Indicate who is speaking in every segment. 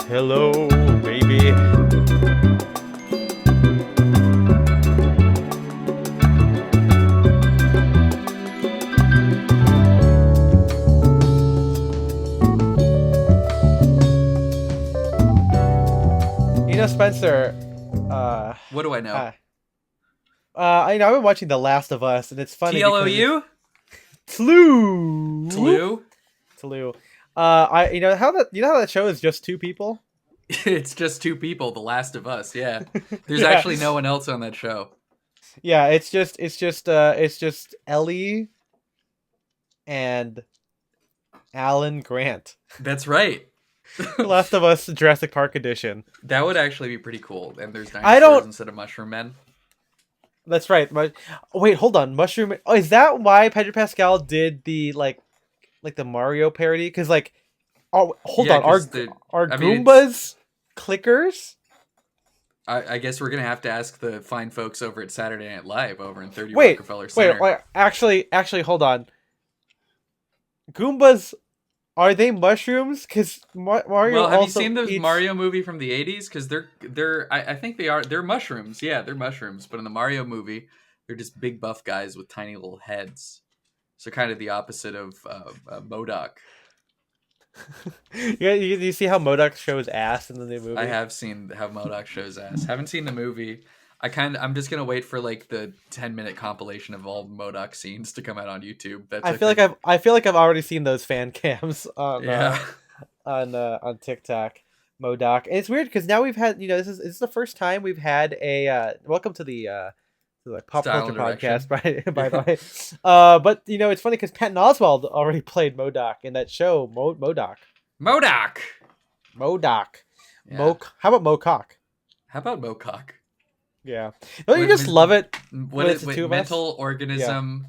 Speaker 1: Hello, baby. Spencer,
Speaker 2: what do I know?
Speaker 1: I've been watching The Last of Us, and it's funny.
Speaker 2: TLOU?
Speaker 1: Tlu. How that show is just two people?
Speaker 2: It's just two people, The Last of Us, yeah. There's actually no one else on that show.
Speaker 1: Yeah, it's just Ellie and Alan Grant.
Speaker 2: That's right.
Speaker 1: The Last of Us Jurassic Park edition.
Speaker 2: That would actually be pretty cool. And there's dinosaurs instead of mushroom men.
Speaker 1: That's right. Wait, hold on. Mushroom. Oh, is that why Pedro Pascal did the like the Mario parody? Because hold on. Are Goombas clickers?
Speaker 2: I guess we're gonna have to ask the fine folks over at Saturday Night Live over in 30 Rockefeller Center.
Speaker 1: Wait. Actually, hold on. Goombas. Are they mushrooms? Because Mario.
Speaker 2: Well, have
Speaker 1: also
Speaker 2: you seen the
Speaker 1: eats...
Speaker 2: Mario movie from the 80s? Because I think they are. They're mushrooms. Yeah, they're mushrooms. But in the Mario movie, they're just big buff guys with tiny little heads. So kind of the opposite of MODOK.
Speaker 1: You see how MODOK shows ass in the new movie?
Speaker 2: I have seen how MODOK shows ass. Haven't seen the movie. I'm just gonna wait for like the 10-minute compilation of all MODOK scenes to come out on YouTube.
Speaker 1: I feel like I've already seen those fan cams on TikTok. MODOK, and it's weird because now we've had this is the first time we've had a welcome to the pop culture podcast by the way. But it's funny because Patton Oswalt already played MODOK in that show MODOK.
Speaker 2: Yeah.
Speaker 1: How about Mocock? Yeah. Don't you just love it?
Speaker 2: What is it? Mental organism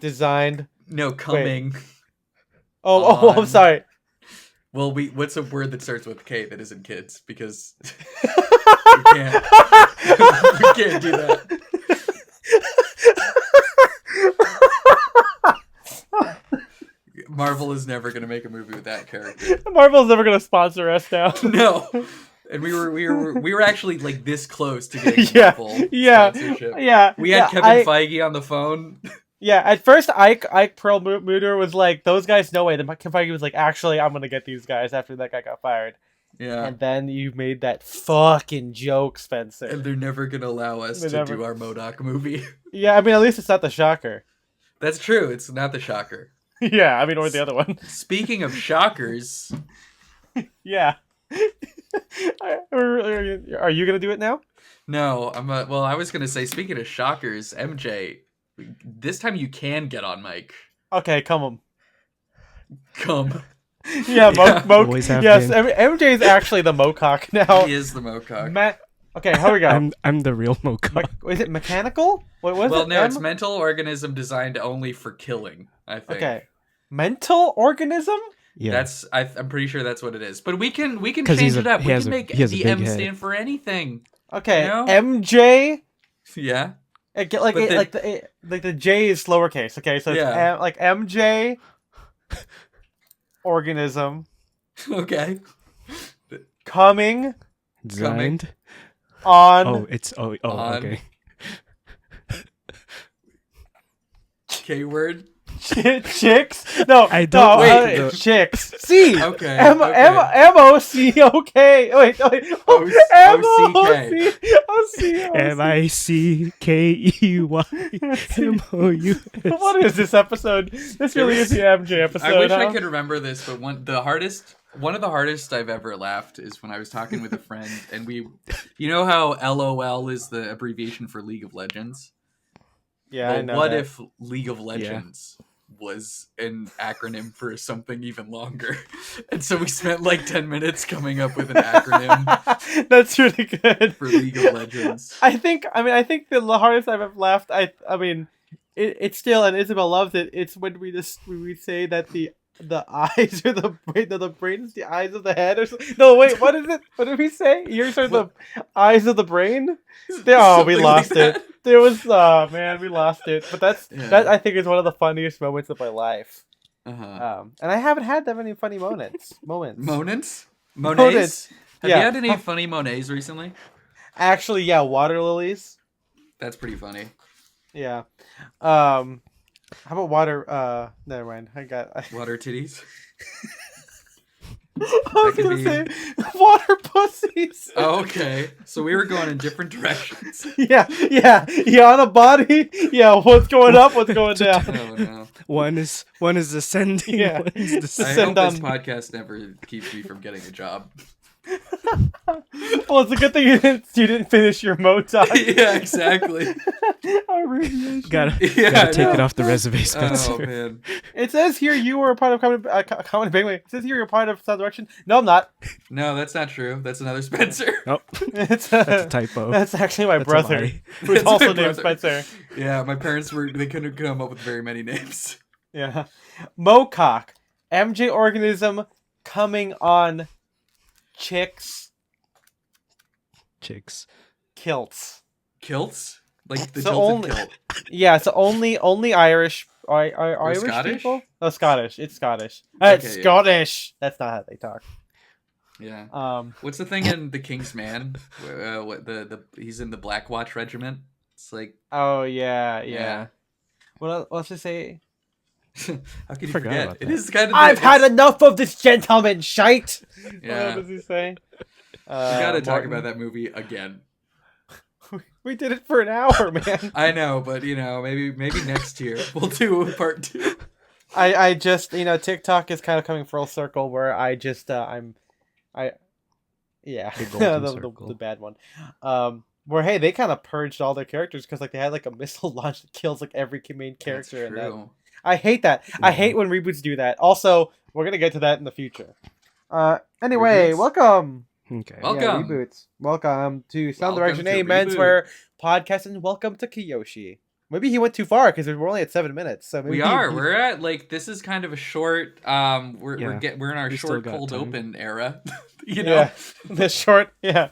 Speaker 1: designed.
Speaker 2: No, coming.
Speaker 1: I'm sorry.
Speaker 2: Well, what's a word that starts with K that isn't kids? Because we can't do that. Marvel is never going to make a movie with that character.
Speaker 1: Marvel's never going to sponsor us now.
Speaker 2: No. And we were actually like this close to getting Marvel sponsorship.
Speaker 1: Yeah.
Speaker 2: We had Kevin Feige on the phone.
Speaker 1: Yeah, at first Ike Perlmutter was like, those guys, no way. Then Kevin Feige was like, actually, I'm gonna get these guys after that guy got fired.
Speaker 2: Yeah.
Speaker 1: And then you made that fucking joke, Spencer.
Speaker 2: And they're never gonna allow us to do our MODOK movie.
Speaker 1: Yeah, I mean, at least it's not the Shocker.
Speaker 2: That's true. It's not the Shocker.
Speaker 1: Yeah, I mean, or the other one.
Speaker 2: Speaking of shockers.
Speaker 1: Yeah. Are you gonna do it now?
Speaker 2: No, I was gonna say, speaking of shockers, MJ, this time you can get on mic.
Speaker 1: Okay, come.
Speaker 2: Yeah,
Speaker 1: yes, MJ is actually the Mocock now.
Speaker 2: He is the Mocock.
Speaker 1: Okay, here we go.
Speaker 3: I'm the real Mocock.
Speaker 1: Is it mechanical? What was it?
Speaker 2: Well, no, it's mental organism designed only for killing, I think.
Speaker 1: Okay. Mental organism?
Speaker 2: Yeah. I'm pretty sure that's what it is. But we can change it up. We can make the M stand for anything.
Speaker 1: Okay. MJ?
Speaker 2: Yeah.
Speaker 1: Like the J is lowercase. Okay, so it's like MJ organism.
Speaker 2: Okay.
Speaker 1: Coming.
Speaker 3: Designed.
Speaker 1: On.
Speaker 3: Okay.
Speaker 2: K-word.
Speaker 1: Chicks? No,
Speaker 3: I don't wait.
Speaker 1: Chicks. C.
Speaker 2: Okay.
Speaker 1: M-O-C-O-K. Wait.
Speaker 3: M-O-C-K-E-Y-M-O-U.
Speaker 1: What is this episode? This really is the MJ episode.
Speaker 2: I wish I could remember this, but one of the hardest I've ever laughed is when I was talking with a friend, and you know how LOL is the abbreviation for League of Legends?
Speaker 1: Yeah,
Speaker 2: well,
Speaker 1: I know
Speaker 2: what
Speaker 1: that.
Speaker 2: if League of Legends was an acronym for something even longer? And so we spent like 10 minutes coming up with an acronym.
Speaker 1: That's really good.
Speaker 2: For League of Legends.
Speaker 1: I think the hardest I've ever laughed, it's still, and Isabel loves it, it's when we say that the eyes are the brain, the brain is the eyes of the head, or something. No, wait, what is it? What did we say? Ears are the eyes of the brain? We lost it. There was, we lost it. But that I think is one of the funniest moments of my life.
Speaker 2: Uh-huh.
Speaker 1: And I haven't had that many funny moments.
Speaker 2: Moments? Have you had any funny Monets recently?
Speaker 1: Actually, yeah, water lilies.
Speaker 2: That's pretty funny.
Speaker 1: Yeah. How about water? Never mind.
Speaker 2: Water titties.
Speaker 1: I was
Speaker 2: could
Speaker 1: gonna
Speaker 2: be-
Speaker 1: say water pussies.
Speaker 2: Oh, okay. So we were going in different directions.
Speaker 1: Yeah. On a body. Yeah. What's going up? What's going down?
Speaker 2: Oh no.
Speaker 3: One is ascending.
Speaker 1: Yeah.
Speaker 3: One is
Speaker 2: I
Speaker 3: descending.
Speaker 2: hope
Speaker 1: Send
Speaker 2: this
Speaker 1: on-
Speaker 2: podcast never keeps me from getting a job.
Speaker 1: Well, it's a good thing you didn't finish your Motoc.
Speaker 2: Yeah, exactly.
Speaker 3: Gotta
Speaker 2: Yeah,
Speaker 3: take
Speaker 2: I
Speaker 3: it
Speaker 2: know.
Speaker 3: off the resume, Spencer.
Speaker 2: Oh man.
Speaker 1: It says here you were a part of Common Penguin. It says here you're a part of Sound Direction. No, I'm not.
Speaker 2: No, that's not true. That's another Spencer.
Speaker 3: Nope,
Speaker 1: It's
Speaker 3: that's a typo.
Speaker 1: That's actually my
Speaker 3: That's a
Speaker 1: brother,
Speaker 3: lie.
Speaker 1: who's
Speaker 2: That's
Speaker 1: also
Speaker 2: my
Speaker 1: named
Speaker 2: brother.
Speaker 1: Spencer.
Speaker 2: Yeah, my parents they couldn't come up with very many names.
Speaker 1: Yeah. Mocock. MJ organism coming on chicks kilts.
Speaker 2: Kilts? Like the
Speaker 1: So
Speaker 2: tilted
Speaker 1: only-
Speaker 2: kilt.
Speaker 1: Yeah, so only Irish Irish
Speaker 2: Scottish?
Speaker 1: people? No, Scottish. It's Scottish.
Speaker 2: Okay,
Speaker 1: It's
Speaker 2: yeah.
Speaker 1: Scottish. That's not how they talk.
Speaker 2: Yeah. What's the thing in The King's Man? What he's in the Black Watch Regiment. It's like
Speaker 1: Oh yeah.
Speaker 2: Yeah.
Speaker 1: What else to say?
Speaker 2: how could you
Speaker 3: Forgot
Speaker 2: forget?
Speaker 3: about
Speaker 2: It
Speaker 3: that.
Speaker 2: is kind of
Speaker 1: I've had enough of this gentleman shite.
Speaker 2: Yeah.
Speaker 1: What does he say?
Speaker 2: We gotta talk
Speaker 1: Martin.
Speaker 2: about that movie again.
Speaker 1: We did it for an hour, man.
Speaker 2: I know, but maybe next year we'll do a part 2.
Speaker 1: I just TikTok is kind of coming full circle where I just yeah
Speaker 3: The golden circle.
Speaker 1: the bad one where hey they kind of purged all their characters because like they had like a missile launch that kills like every main character
Speaker 2: That's
Speaker 1: in that.
Speaker 2: true.
Speaker 1: I hate that. I
Speaker 3: Yeah.
Speaker 1: hate when reboots do that. Also, we're gonna get to that in the future. Anyway,
Speaker 2: Reboots?
Speaker 1: welcome.
Speaker 3: Okay.
Speaker 2: Welcome.
Speaker 1: Yeah, reboots. Welcome to Sound
Speaker 2: Welcome
Speaker 1: Direction,
Speaker 2: to
Speaker 1: a menswear podcast, and welcome to Kiyoshi. Maybe he went too far because we're only at 7 minutes. So maybe
Speaker 2: We are. We're at this is kind of a short. We're in our
Speaker 3: We still
Speaker 2: short
Speaker 3: got
Speaker 2: cold
Speaker 3: time.
Speaker 2: open era. you know.
Speaker 1: yeah, the short. Yeah.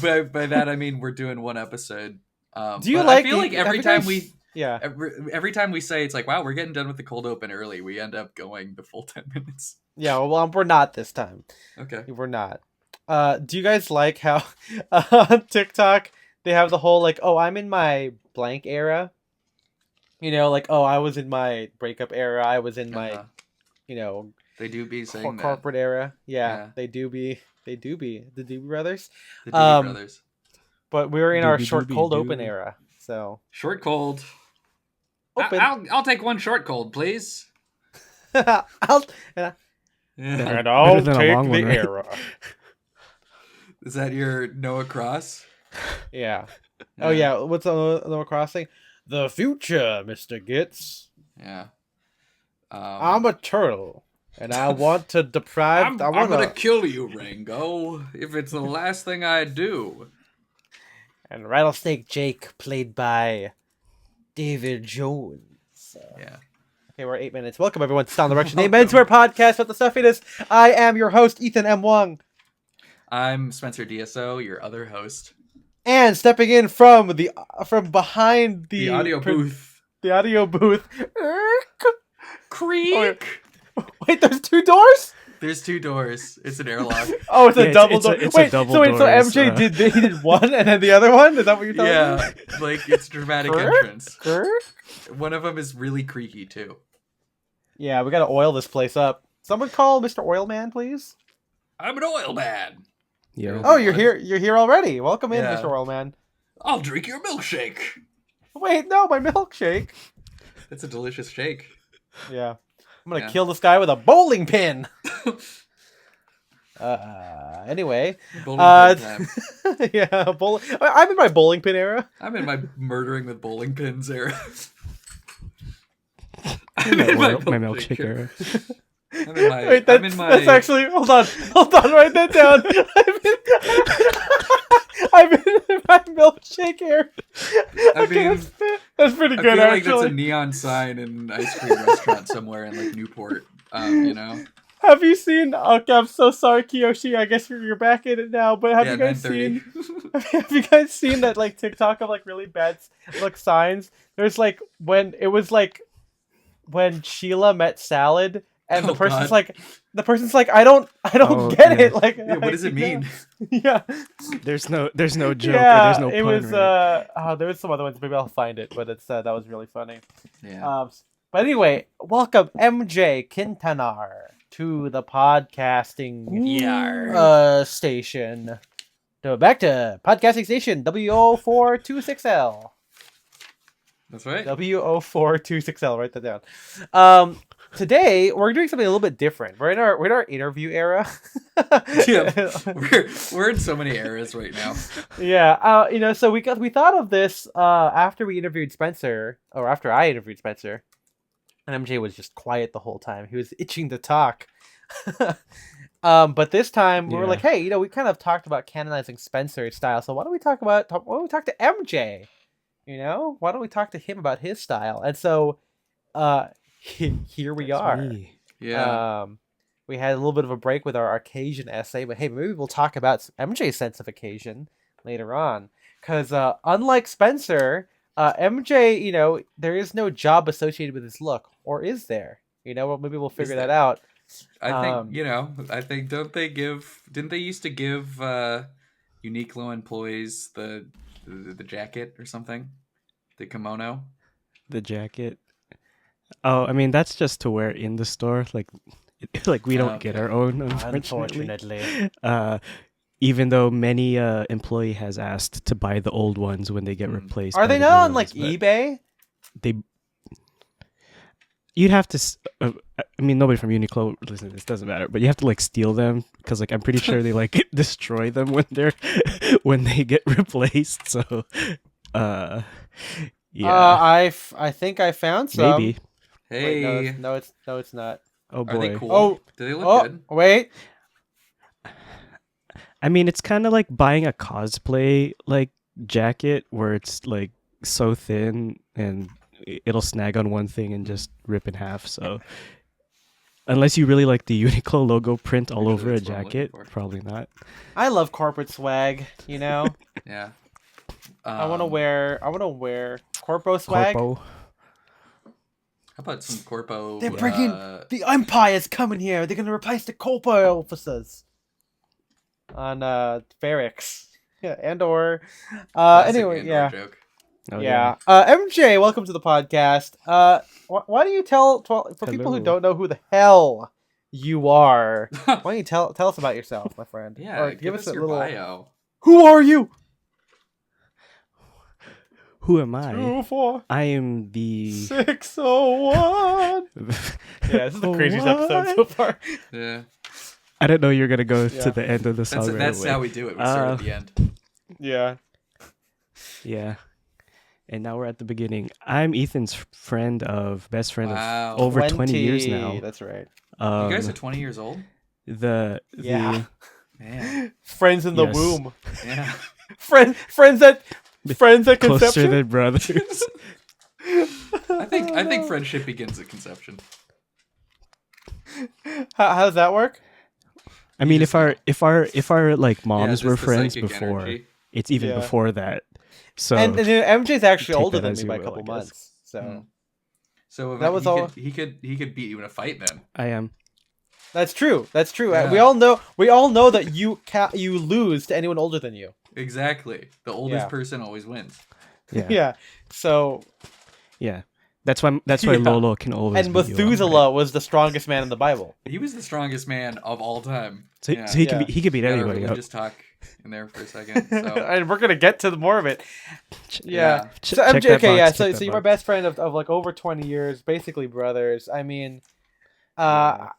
Speaker 2: By that I mean we're doing one episode.
Speaker 1: Do you
Speaker 2: but
Speaker 1: like?
Speaker 2: I feel like every
Speaker 1: have you
Speaker 2: time
Speaker 1: guys-
Speaker 2: we
Speaker 1: Yeah.
Speaker 2: every time we say it's like wow we're getting done with the cold open early, we end up going the full 10 minutes.
Speaker 1: Yeah. Well, we're not this time.
Speaker 2: Okay.
Speaker 1: We're not. Do you guys like how on TikTok they have the whole like, oh, I'm in my blank era. Like, oh, I was in my breakup era. I was in my,
Speaker 2: Uh-huh. They do be saying that.
Speaker 1: corporate era. Yeah,
Speaker 2: Yeah.
Speaker 1: they do be. The Doobie Brothers.
Speaker 2: The Doobie Brothers.
Speaker 1: But we were in our
Speaker 3: Doobie
Speaker 1: short
Speaker 3: doobie
Speaker 1: cold
Speaker 3: doo.
Speaker 1: open era. So
Speaker 2: Short cold.
Speaker 1: open.
Speaker 2: I'll take one short cold, please.
Speaker 1: I'll
Speaker 2: Yeah.
Speaker 1: and
Speaker 3: Better
Speaker 1: I'll
Speaker 3: than a
Speaker 1: take
Speaker 3: long
Speaker 1: the
Speaker 3: one, right?
Speaker 1: era.
Speaker 2: Is that your Noah Cross?
Speaker 1: Yeah. Oh yeah. What's the crossing? The future, Mr. Gitz.
Speaker 2: Yeah.
Speaker 1: I'm a turtle, and I want to deprive.
Speaker 2: I'm
Speaker 1: I want
Speaker 2: gonna
Speaker 1: to.
Speaker 2: kill you, Rango, if it's the last thing I do.
Speaker 1: And Rattlesnake Jake, played by David Jones.
Speaker 2: Yeah.
Speaker 1: Okay, we're at 8 minutes. Welcome everyone to Sound Direction, a menswear podcast with the stuffiness. I am your host, Ethan M. Wong.
Speaker 2: I'm Spencer DSO, your other host.
Speaker 1: And stepping in from behind
Speaker 2: The audio booth.
Speaker 1: The audio booth.
Speaker 2: Creak.
Speaker 1: Wait, there's 2 doors?
Speaker 2: There's 2 doors. It's an airlock.
Speaker 1: Oh, it's
Speaker 3: Yeah,
Speaker 1: a double door.
Speaker 3: it's a
Speaker 1: Wait,
Speaker 3: double
Speaker 1: so
Speaker 3: doors,
Speaker 1: MJ
Speaker 3: uh,
Speaker 1: he did one and then the other one? Is that what you're telling me?
Speaker 2: Yeah, like it's dramatic
Speaker 1: Creak?
Speaker 2: entrance.
Speaker 1: Creak?
Speaker 2: One of them is really creaky too.
Speaker 1: Yeah, we gotta oil this place up. Someone call Mr. Oilman, please.
Speaker 2: I'm an oil man.
Speaker 3: Yeah.
Speaker 1: Oh, you're here. You're here already. Welcome in,
Speaker 2: Yeah.
Speaker 1: Mr. Oilman.
Speaker 2: I'll drink your milkshake.
Speaker 1: Wait, no, my milkshake.
Speaker 2: It's a delicious shake.
Speaker 1: Yeah, I'm gonna
Speaker 2: Yeah.
Speaker 1: kill this guy with a bowling pin. Anyway,
Speaker 2: Bowling pin time.
Speaker 1: yeah, I'm in my bowling pin era.
Speaker 2: I'm in my murdering with bowling pins era.
Speaker 3: My milkshake era.
Speaker 2: I'm in my.
Speaker 1: Wait,
Speaker 2: I'm in my.
Speaker 1: that's actually. Hold on, write that down. I'm in my milkshake era.
Speaker 2: I
Speaker 1: Okay,
Speaker 2: mean,
Speaker 1: that's pretty
Speaker 2: I
Speaker 1: good,
Speaker 2: feel like that's a
Speaker 1: actually.
Speaker 2: neon sign in an ice cream restaurant somewhere in like Newport.
Speaker 1: Have you seen? Okay, I'm so sorry, Kiyoshi. I guess you're back in it now. But have
Speaker 2: Yeah,
Speaker 1: you guys
Speaker 2: 9:30.
Speaker 1: seen? Have you guys seen that like TikTok of like really bad signs? There's like when Sheila met Salad and
Speaker 2: Oh, God.
Speaker 1: the person's like, I don't
Speaker 3: Oh,
Speaker 1: get
Speaker 3: yeah.
Speaker 1: it. Like,
Speaker 2: Yeah, what does it mean?
Speaker 1: Yeah.
Speaker 3: There's no joke or
Speaker 1: Yeah,
Speaker 3: there's no
Speaker 1: it
Speaker 3: pun,
Speaker 1: was.
Speaker 3: right?
Speaker 1: There was some other ones. Maybe I'll find it, but it's that was really funny.
Speaker 2: Yeah.
Speaker 1: But anyway, welcome MJ Kintanar to the podcasting station. So back to podcasting station W0426L.
Speaker 2: That's right.
Speaker 1: W0426L. Write that down. Today we're doing something a little bit different. We're in our interview era.
Speaker 2: Yeah, we're in so many eras right now.
Speaker 1: Yeah. So we thought of this after we interviewed Spencer, or after I interviewed Spencer, and MJ was just quiet the whole time. He was itching to talk. But this time we were like, hey, we kind of talked about canonizing Spencer's style. So why don't we talk to MJ? Why don't we talk to him about his style? And so, here we are.
Speaker 3: Me.
Speaker 2: Yeah.
Speaker 1: We had a little bit of a break with our occasion essay, but hey, maybe we'll talk about MJ's sense of occasion later on. Because unlike Spencer, MJ, there is no job associated with his look, or is there? Well, maybe we'll figure that out.
Speaker 2: I think didn't they used to give Uniqlo employees the jacket or something? The kimono?
Speaker 3: The jacket. Oh, I mean that's just to wear in the store. Like we don't get our own, unfortunately. Even though many employee has asked to buy the old ones when they get replaced.
Speaker 1: Are they not on like eBay?
Speaker 3: You'd have to. I mean, nobody from Uniqlo listen. This doesn't matter, but you have to like steal them because I'm pretty sure they like destroy them when they get replaced. So, yeah.
Speaker 1: I think I found some.
Speaker 3: Maybe.
Speaker 2: Hey.
Speaker 1: Wait, no, it's not.
Speaker 3: Oh boy.
Speaker 2: Are they cool?
Speaker 1: Oh,
Speaker 2: do they look good?
Speaker 1: Wait.
Speaker 3: I mean, it's kind of like buying a cosplay like jacket where it's like so thin and it'll snag on one thing and just rip in half. So unless you really like the Uniqlo logo print all over a jacket, probably not.
Speaker 1: I love corporate swag,
Speaker 2: Yeah.
Speaker 1: I want to wear corpo swag.
Speaker 3: Corpo.
Speaker 2: How about some corpo?
Speaker 1: They're bringing the Empire's coming here. They're gonna replace the corpo officers on barracks. Yeah, and/or anyway, yeah.
Speaker 2: Joke.
Speaker 3: Oh,
Speaker 1: yeah. MJ, welcome to the podcast. Why don't you tell for people who don't know who the hell you are? Why don't you tell us about yourself, my friend?
Speaker 2: Yeah,
Speaker 1: or give us a
Speaker 2: your
Speaker 1: little
Speaker 2: bio.
Speaker 1: Who are you?
Speaker 3: Who am I?
Speaker 1: 2, 4,
Speaker 3: I am the
Speaker 1: 601. Yeah, this is the craziest episode so far.
Speaker 2: Yeah.
Speaker 3: I didn't know you were gonna go to the end of the song.
Speaker 2: That's how we do it. We start at the end.
Speaker 1: Yeah.
Speaker 3: Yeah. And now we're at the beginning. I'm Ethan's best friend of over 20 years now.
Speaker 1: That's right.
Speaker 2: You guys are 20 years old?
Speaker 1: Yeah.
Speaker 2: Man.
Speaker 1: Friends in the womb.
Speaker 2: Yeah.
Speaker 1: Friends at conception.
Speaker 3: Closer than brothers.
Speaker 2: I think friendship begins at conception.
Speaker 1: How does that work?
Speaker 3: I mean, if our like moms were friends before,
Speaker 2: energy.
Speaker 3: it's even before that. So
Speaker 1: and MJ's actually older than
Speaker 3: as
Speaker 1: me
Speaker 3: you
Speaker 1: by a
Speaker 3: will,
Speaker 1: couple
Speaker 3: I guess.
Speaker 1: months. So
Speaker 2: So
Speaker 1: that was
Speaker 2: he could beat you in a fight then.
Speaker 3: I am.
Speaker 1: That's true.
Speaker 2: Yeah.
Speaker 1: We all know that you lose to anyone older than you.
Speaker 2: Exactly. The oldest person always wins.
Speaker 3: Yeah.
Speaker 1: Yeah. So
Speaker 3: Yeah. That's why Lolo can always.
Speaker 1: And
Speaker 3: beat you up,
Speaker 1: Methuselah was the strongest man in the Bible.
Speaker 2: He was the strongest man of all time.
Speaker 3: So he could beat anybody up.
Speaker 2: Just talk in there for a second. So.
Speaker 1: And we're gonna get to more of it. Yeah. So
Speaker 3: Check
Speaker 1: MJ,
Speaker 3: that
Speaker 1: okay,
Speaker 3: box,
Speaker 1: yeah.
Speaker 3: check
Speaker 1: So
Speaker 3: that
Speaker 1: you're my
Speaker 3: box.
Speaker 1: best friend of like over 20 years, basically brothers. I mean, how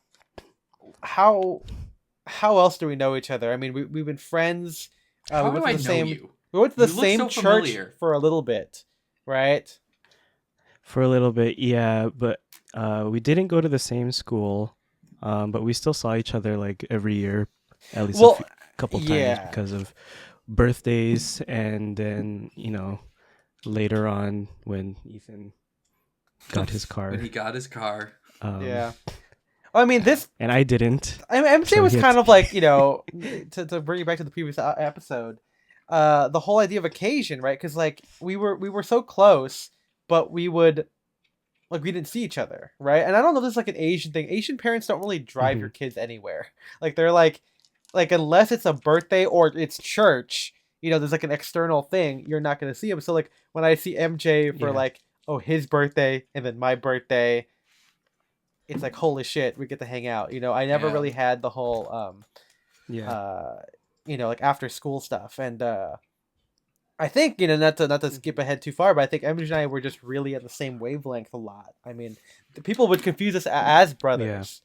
Speaker 1: else do we know each other? I mean, we've been friends.
Speaker 2: How
Speaker 1: we
Speaker 2: do
Speaker 1: went to
Speaker 2: I
Speaker 1: the
Speaker 2: know
Speaker 1: same.
Speaker 2: you?
Speaker 1: We went to the
Speaker 2: You look
Speaker 1: same
Speaker 2: so
Speaker 1: church
Speaker 2: familiar.
Speaker 1: for a little bit, right?
Speaker 3: For a little bit, yeah, but we didn't go to the same school, but we still saw each other like every year, at least a couple times because of birthdays, and then later on when Ethan got his car.
Speaker 2: When he got his car.
Speaker 1: Yeah. Well, I mean, this
Speaker 3: and I didn't.
Speaker 1: MJ
Speaker 3: So
Speaker 1: was
Speaker 3: he had
Speaker 1: kind
Speaker 3: to-
Speaker 1: of like, to bring you back to the previous episode, the whole idea of occasion, right? Because like we were so close, but we would like we didn't see each other, right? And I don't know if this is like an Asian thing. Asian parents don't really drive your kids anywhere. Like they're like unless it's a birthday or it's church, there's like an external thing, you're not gonna see him. So like when I see MJ for like his birthday and then my birthday, it's like holy shit, we get to hang out. I never really had the whole like after school stuff. And I think not to skip ahead too far, but I think MJ and I were just really at the same wavelength a lot. I mean, people would confuse us as brothers.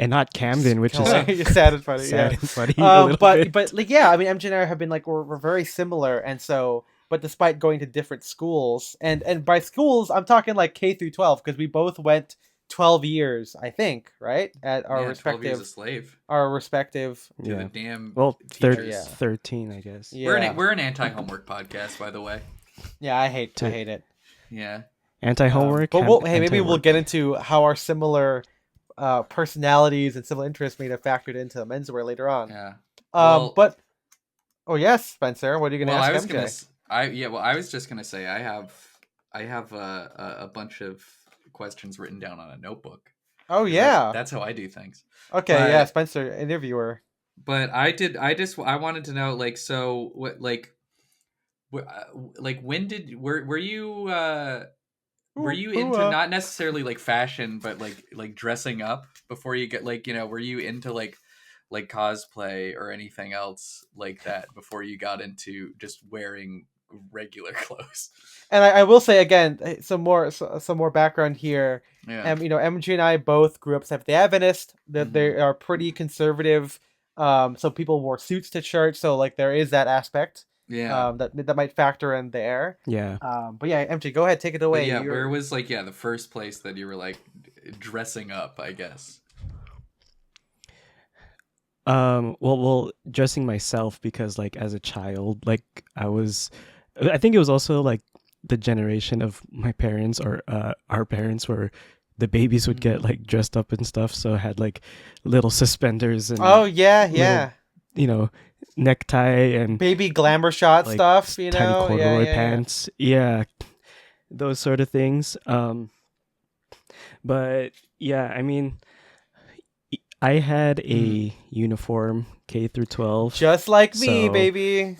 Speaker 3: And not Camden, which is
Speaker 1: sad and funny.
Speaker 3: Sad and funny.
Speaker 1: But like I mean, MJ and I have been like we're very similar, and so but despite going to different schools, and by schools I'm talking like K through 12 because we both went 12 years, I think, right? At our respective
Speaker 2: 12 years a slave.
Speaker 1: Our respective
Speaker 2: to the damn
Speaker 3: 13, I guess.
Speaker 2: Yeah. We're an anti-homework podcast, by the way.
Speaker 1: Yeah, I hate it.
Speaker 2: Yeah.
Speaker 3: Anti-homework.
Speaker 1: But maybe we'll get into how our similar personalities and similar interests may have factored into menswear later on.
Speaker 2: Yeah.
Speaker 1: But yes, Spencer, what are you going to ask MJ?
Speaker 2: I was just gonna say I have a bunch of questions written down on a notebook.
Speaker 1: Oh yeah,
Speaker 2: that's how I do things.
Speaker 1: Okay, Spencer, interviewer.
Speaker 2: But I wanted to know when were you into not necessarily like fashion but like dressing up before you get were you into like cosplay or anything else like that before you got into just wearing regular clothes?
Speaker 1: And I will say again, some more background here.
Speaker 2: Yeah.
Speaker 1: MJ and I both grew up Seventh-day Adventist. That they are pretty conservative. So people wore suits to church. So like there is that aspect.
Speaker 2: Yeah.
Speaker 1: That might factor in there.
Speaker 3: Yeah.
Speaker 1: But yeah, MJ, go ahead, take it away.
Speaker 2: Where was the first place that you were like dressing up, I guess?
Speaker 3: Well, dressing myself because like as a child, like I think it was also like the generation of my parents or our parents where the babies would get like dressed up and stuff, so I had like little suspenders and little, necktie and
Speaker 1: baby glamour shot
Speaker 3: like,
Speaker 1: stuff,
Speaker 3: tiny corduroy pants, those sort of things. But yeah, I mean, I had a uniform K through 12,
Speaker 1: just like me, baby.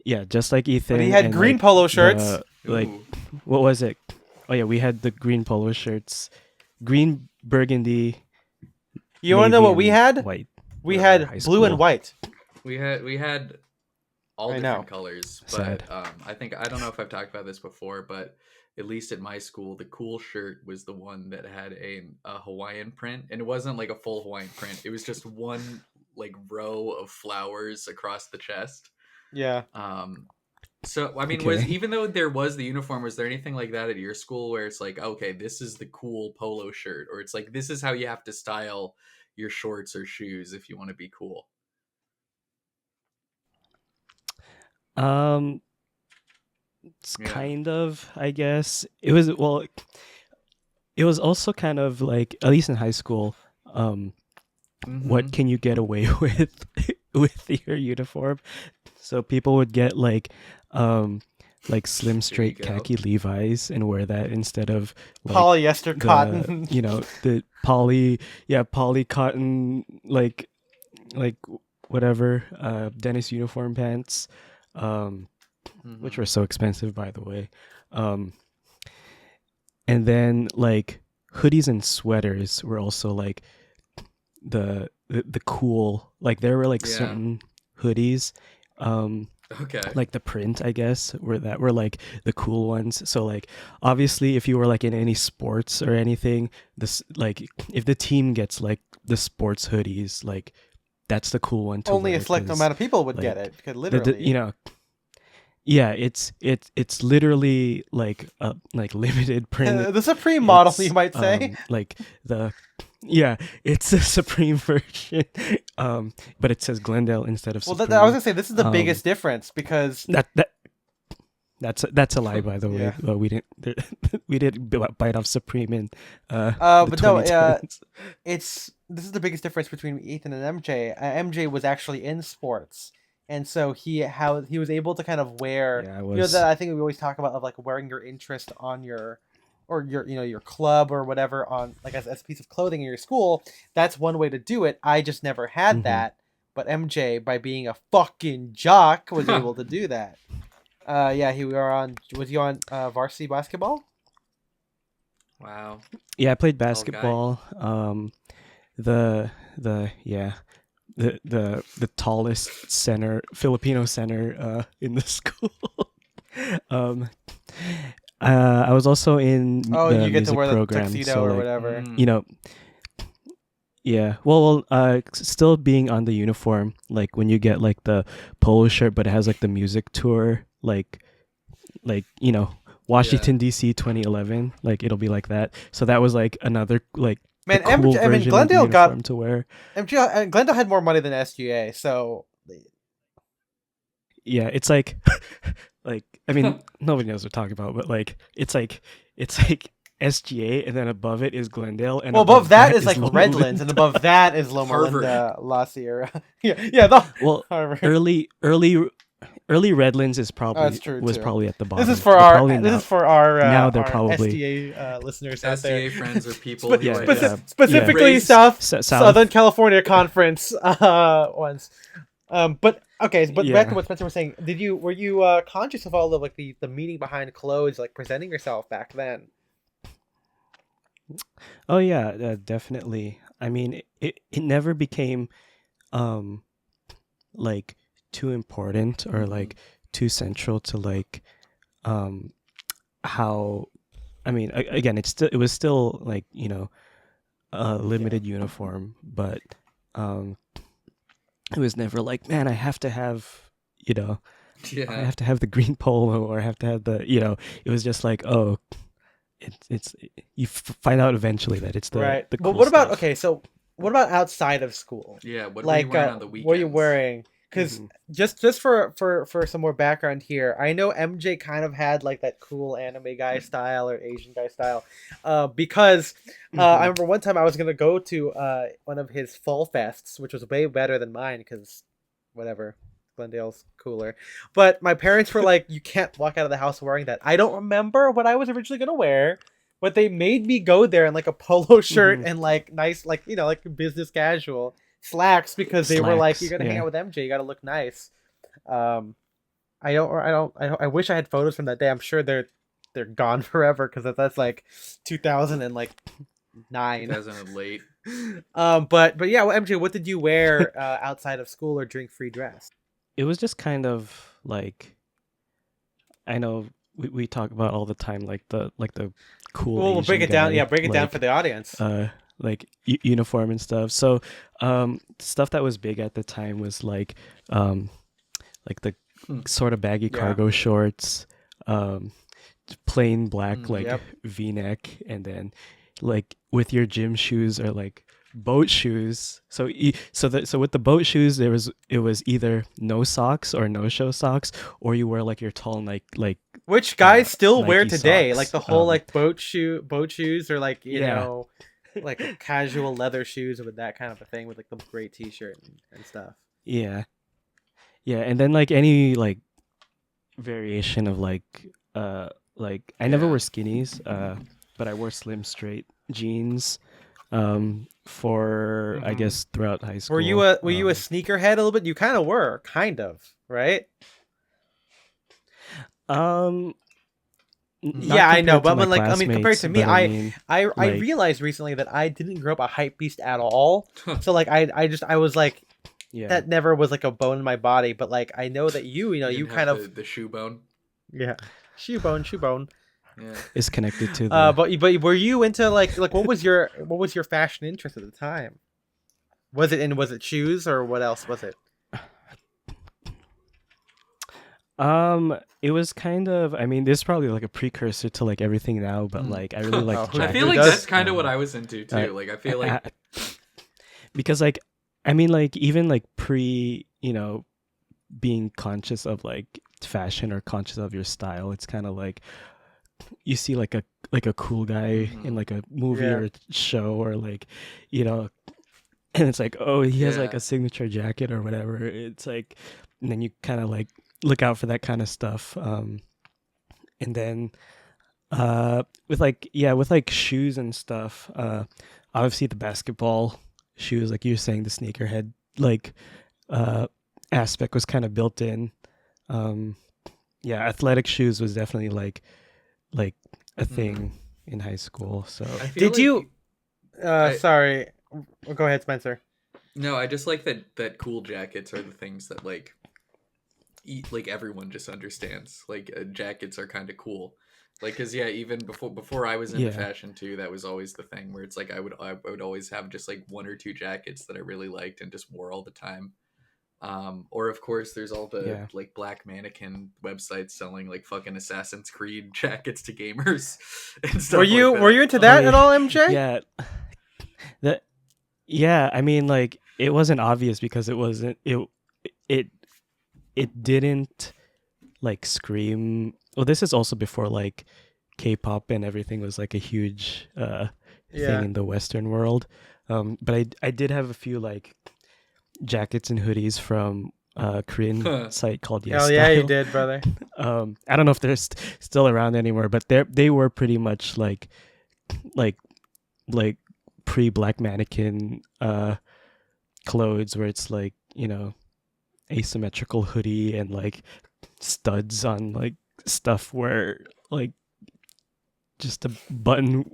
Speaker 3: Yeah, just like Ethan.
Speaker 1: But he had green polo shirts.
Speaker 3: What was it? Oh yeah, we had the green polo shirts, green, burgundy.
Speaker 1: You want to know what we had?
Speaker 3: White.
Speaker 1: We had blue and white.
Speaker 2: We had all different colors, but I don't know if I've talked about this before, but at least at my school, the cool shirt was the one that had a Hawaiian print, and it wasn't like a full Hawaiian print. It was just one like row of flowers across the chest.
Speaker 1: Yeah.
Speaker 2: So I mean, even though there was the uniform, was there anything like that at your school where it's like, okay, this is the cool polo shirt, or it's like this is how you have to style your shorts or shoes if you want to be cool?
Speaker 3: It's kind of, I guess it was. Well, it was also kind of like, at least in high school, what can you get away with your uniform? So people would get like slim straight khaki Levi's and wear that instead of like,
Speaker 1: polyester cotton.
Speaker 3: The poly cotton like whatever Dennis uniform pants, which were so expensive, by the way. And then like hoodies and sweaters were also like the cool, like there were like certain hoodies like the print, I guess, were like the cool ones. So like obviously if you were like in any sports or anything, this like if the team gets like the sports hoodies, like that's the cool one to
Speaker 1: only
Speaker 3: wear,
Speaker 1: a select amount of people would get it, because literally
Speaker 3: it's literally like a limited print.
Speaker 1: The Supreme model, you might say.
Speaker 3: It's a Supreme version. But it says Glendale instead of Supreme.
Speaker 1: Well, I was gonna say this is the biggest difference, because
Speaker 3: that's a lie, by the way. We didn't bite off Supreme in
Speaker 1: but no, this is the biggest difference between Ethan and MJ. MJ was actually in sports. and so he was able to kind of wear,
Speaker 3: Yeah, I
Speaker 1: you know,
Speaker 3: was.
Speaker 1: that I think we always talk about of like wearing your interest on your, or your, you know, your club or whatever on like as a piece of clothing in your school. That's one way to do it. I just never had
Speaker 3: Mhm.
Speaker 1: that, but MJ, by being a fucking jock, was able to do that. Yeah, was he on varsity basketball?
Speaker 2: Wow.
Speaker 3: Yeah, I played
Speaker 2: Tall guy.
Speaker 3: basketball. The yeah, the tallest center, Filipino center in the school. um, I was also in
Speaker 1: Oh,
Speaker 3: the
Speaker 1: you get to
Speaker 3: music
Speaker 1: wear the
Speaker 3: program,
Speaker 1: tuxedo
Speaker 3: so
Speaker 1: or
Speaker 3: like
Speaker 1: whatever.
Speaker 3: you know, yeah. Well, still being on the uniform, like when you get like the polo shirt, but it has like the music tour, like you know, Washington D.C. 2011, like it'll be like that. So that was like another like the
Speaker 1: Man,
Speaker 3: cool
Speaker 1: I mean,
Speaker 3: version of the
Speaker 1: Glendale got
Speaker 3: uniform to wear.
Speaker 1: Glendale had more money than SGA, so
Speaker 3: Yeah, it's like like I mean nobody knows what we're talking about, but like it's like SGA, and then above it is Glendale, and
Speaker 1: well, above that is like
Speaker 3: Loma
Speaker 1: Redlands, and
Speaker 3: Linda.
Speaker 1: above that is Loma
Speaker 2: Harvard.
Speaker 1: Linda, La Sierra. yeah.
Speaker 3: Well,
Speaker 1: Harvard.
Speaker 3: early Redlands is
Speaker 1: Oh, that's
Speaker 3: probably
Speaker 1: true
Speaker 3: was
Speaker 1: too.
Speaker 3: probably at the bottom.
Speaker 1: This is for
Speaker 3: But
Speaker 1: our
Speaker 3: probably now they're
Speaker 1: our
Speaker 3: probably
Speaker 1: SDA listeners out there.
Speaker 2: SDA friends or people who
Speaker 3: Yeah,
Speaker 2: I
Speaker 3: yeah.
Speaker 1: Specifically
Speaker 2: Raised-
Speaker 1: Southern California Conference ones. But okay, but back to
Speaker 3: Yeah.
Speaker 1: what Spencer was saying. Were you conscious of all of like the meaning behind clothes, like presenting yourself back then?
Speaker 3: Oh yeah, definitely. I mean, it never became um like too important or like too central to like um how I mean again it was still like you know a limited uniform, but um it was never like, man, I have to have, you know, I
Speaker 2: Yeah.
Speaker 3: have to have the green polo, or I have to have the, you know, it was just like, oh, it's you find out eventually that it's the
Speaker 1: Right.
Speaker 3: the
Speaker 1: But
Speaker 3: cool
Speaker 1: what about
Speaker 3: stuff.
Speaker 1: okay? So what about outside of school?
Speaker 2: Yeah. What
Speaker 1: Like,
Speaker 2: were you wearing on the weekends?
Speaker 1: what are you wearing? Because
Speaker 3: Mhm.
Speaker 1: just for some more background here, I know MJ kind of had like that cool anime guy style or Asian guy style, because I remember one time I was gonna go to one of his fall fests, which was way better than mine because whatever, Glendale's cooler. But my parents were like, "You can't walk out of the house wearing that." I don't remember what I was originally gonna wear, but they made me go there in like a polo shirt and like nice, like you know, like business casual slacks because they were like,
Speaker 3: Slacks,
Speaker 1: "You're gonna hang
Speaker 3: yeah.
Speaker 1: out with MJ, you gotta look nice." Um, I wish I had photos from that day. I'm sure they're gone forever because that's like 2009.
Speaker 2: 2000 and late.
Speaker 1: But yeah, well, MJ, what did you wear outside of school or drink free dress?
Speaker 3: It was just kind of like, I know we talk about all the time like the cool
Speaker 1: Well, we'll break
Speaker 3: Asian
Speaker 1: it down.
Speaker 3: guy,
Speaker 1: Yeah, break it down
Speaker 3: like,
Speaker 1: for the audience.
Speaker 3: like uniform and stuff. So stuff that was big at the time was like the sort of baggy
Speaker 1: Yeah.
Speaker 3: cargo shorts, plain black like
Speaker 1: Yep.
Speaker 3: V-neck, and then like with your gym shoes or like boat shoes. So so with the boat shoes it was either no socks or no show socks, or you wear like your tall like
Speaker 1: Which guys still wear
Speaker 3: Nike
Speaker 1: today,
Speaker 3: socks.
Speaker 1: like the whole like boat shoes, or like you
Speaker 3: Yeah.
Speaker 1: know, like casual leather shoes with that kind of a thing with like the great t-shirt and stuff.
Speaker 3: yeah. Yeah, and then like any like variation of like I never
Speaker 2: Yeah.
Speaker 3: wore skinnies, but I wore slim straight jeans for I guess throughout high school.
Speaker 1: Were you a sneakerhead a little bit? You kind of were, kind of, right?
Speaker 3: Not
Speaker 1: Yeah, I know,
Speaker 3: compared to
Speaker 1: but
Speaker 3: my
Speaker 1: I mean, compared to me,
Speaker 3: classmates, but I mean,
Speaker 1: I
Speaker 3: like-
Speaker 1: realized recently that I didn't grow up a hype beast at all. So like I was like
Speaker 3: yeah.
Speaker 1: that never was like a bone in my body, but like I know that you know you
Speaker 2: didn't
Speaker 1: kind
Speaker 2: have
Speaker 1: of
Speaker 2: the shoe bone.
Speaker 1: yeah shoe bone.
Speaker 2: Yeah.
Speaker 3: is connected to the
Speaker 1: But were you into like what was your fashion interest at the time? Was it shoes or what else was it?
Speaker 3: it was kind of, I mean, this is probably like a precursor to like everything now, but like I really
Speaker 1: Oh,
Speaker 3: like
Speaker 1: who-
Speaker 2: I
Speaker 1: Who
Speaker 2: feel like
Speaker 1: does?
Speaker 2: that's kind of what I was into too. Like I feel like
Speaker 3: because like I mean like even like pre, you know, being conscious of like fashion or conscious of your style, it's kind of like you see like a cool guy in like a movie
Speaker 1: Yeah.
Speaker 3: or a show, or like, you know, and it's like, oh, he has like
Speaker 2: Yeah.
Speaker 3: a signature jacket or whatever. It's like, and then you kind of like look out for that kind of stuff. And then with like shoes and stuff, obviously the basketball shoes, like you were saying, the sneakerhead like uh aspect was kind of built in. Um, yeah, athletic shoes was definitely like a
Speaker 2: Mhm.
Speaker 3: thing in high school. So
Speaker 2: I feel
Speaker 1: Did
Speaker 2: like
Speaker 1: you?
Speaker 2: I
Speaker 1: Sorry. Go ahead, Spencer.
Speaker 2: no, I just like that cool jackets are the things that like everyone just understands. Like jackets are kind of cool. Like cuz yeah, even before I was into
Speaker 3: yeah,
Speaker 2: fashion too, that was always the thing where it's like I would always have just like one or two jackets that I really liked and just wore all the time. Or of course there's all the
Speaker 3: yeah,
Speaker 2: like black mannequin websites selling like fucking Assassin's Creed jackets to gamers and
Speaker 1: Were
Speaker 2: stuff like
Speaker 1: you
Speaker 2: that.
Speaker 1: into
Speaker 3: oh
Speaker 1: that at
Speaker 3: yeah,
Speaker 1: all, MJ?
Speaker 3: yeah. That yeah. I mean, like it wasn't obvious because it wasn't it it didn't like scream. Well, this is also before like K-pop and everything was like a huge thing
Speaker 1: Yeah.
Speaker 3: in the Western world. But I did have a few like jackets and hoodies from a Korean site called Yes
Speaker 1: Hell yeah, you
Speaker 3: Style.
Speaker 1: did, brother.
Speaker 3: I don't know if they're still around anymore, but they were pretty much like like pre Black Mannequin clothes where it's like, you know, asymmetrical hoodie and like studs on like stuff where like just the button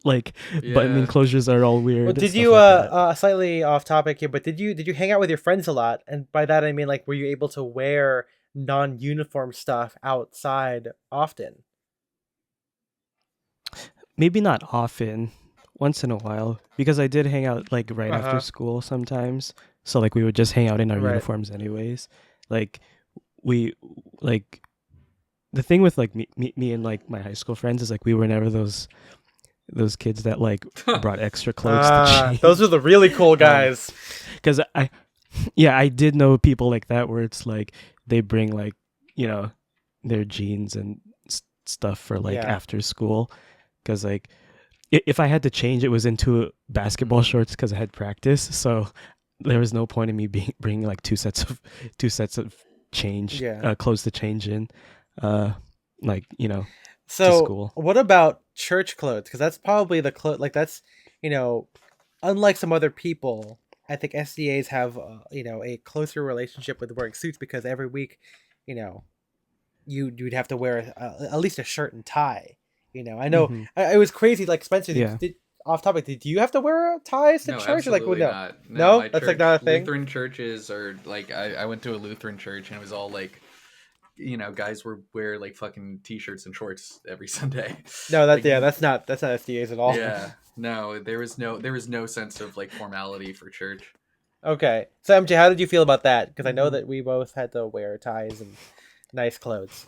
Speaker 3: like button
Speaker 2: Yeah.
Speaker 3: enclosures are all
Speaker 1: Well,
Speaker 3: weird and
Speaker 1: did
Speaker 3: stuff
Speaker 1: you
Speaker 3: like that.
Speaker 1: slightly off topic here, but did you hang out with your friends a lot? And by that I mean like were you able to wear non-uniform stuff outside often?
Speaker 3: Maybe not often, once in a while, because I did hang out like right after
Speaker 1: Uh-huh.
Speaker 3: school sometimes. So like we would just hang out in our
Speaker 1: Right.
Speaker 3: uniforms anyways. Like we like the thing with like me and like my high school friends is like we were never those kids that like brought extra clothes to
Speaker 1: Those are
Speaker 3: change.
Speaker 1: the really cool
Speaker 3: Um,
Speaker 1: guys.
Speaker 3: Because yeah, I did know people like that where it's like they bring like, you know, their jeans and stuff for like
Speaker 1: Yeah.
Speaker 3: after school. Because like if I had to change, it was into basketball
Speaker 2: Mhm.
Speaker 3: shorts because I had practice. So there was no point in me bringing like two sets of change
Speaker 1: Yeah.
Speaker 3: clothes to change in, like you know, to
Speaker 1: So,
Speaker 3: school.
Speaker 1: what about church clothes? Because that's probably the like that's, you know, unlike some other people, I think SDAs have a closer relationship with wearing suits because every week, you know, you'd have to wear at least a shirt and tie. I know
Speaker 3: Hmm.
Speaker 1: it was crazy. Like Spencer,
Speaker 3: Yeah.
Speaker 1: did off topic? Did you have to wear ties to
Speaker 2: No,
Speaker 1: church or like well,
Speaker 2: absolutely
Speaker 1: no,
Speaker 2: not. No,
Speaker 1: no,
Speaker 2: my
Speaker 1: that's like not
Speaker 2: church,
Speaker 1: a thing.
Speaker 2: Lutheran churches are like, I went to a Lutheran church and it was all like, guys were wear like fucking t-shirts and shorts every Sunday.
Speaker 1: No,
Speaker 2: Like,
Speaker 1: that's not SDAs at all.
Speaker 2: yeah, no, there was no sense of like formality for church.
Speaker 1: Okay, so MJ, how did you feel about that? Because I know
Speaker 3: Hmm.
Speaker 1: that we both had to wear ties and nice clothes.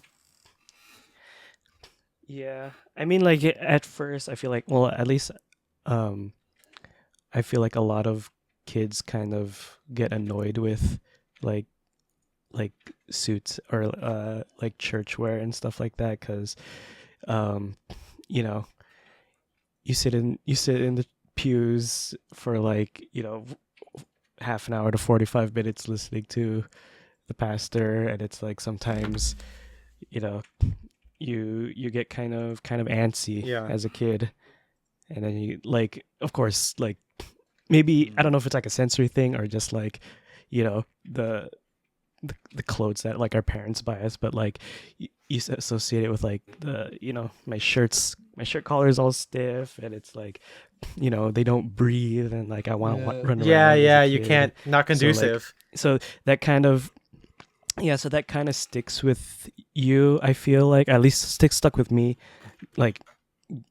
Speaker 3: Yeah. I mean, like at first, I feel like, well, at least, um, I feel like a lot of kids kind of get annoyed with like like suits or like church wear and stuff like that because um you know you sit in the pews for like half an hour to 45 minutes listening to the pastor, and it's like sometimes you know you get kind of antsy
Speaker 1: Yeah.
Speaker 3: as a kid, and then you like of course like maybe I don't know if it's like a sensory thing or just like you know the clothes that like our parents buy us, but like you associate it with like the my shirt collar is all stiff and it's like they don't breathe and like I want to
Speaker 2: Yeah.
Speaker 3: run
Speaker 1: Yeah,
Speaker 3: around as a
Speaker 1: yeah, you
Speaker 3: kid.
Speaker 1: can't. Not
Speaker 3: So like
Speaker 1: conducive.
Speaker 3: so that kind of yeah, so that kind of sticks with you. I feel like at least stuck with me like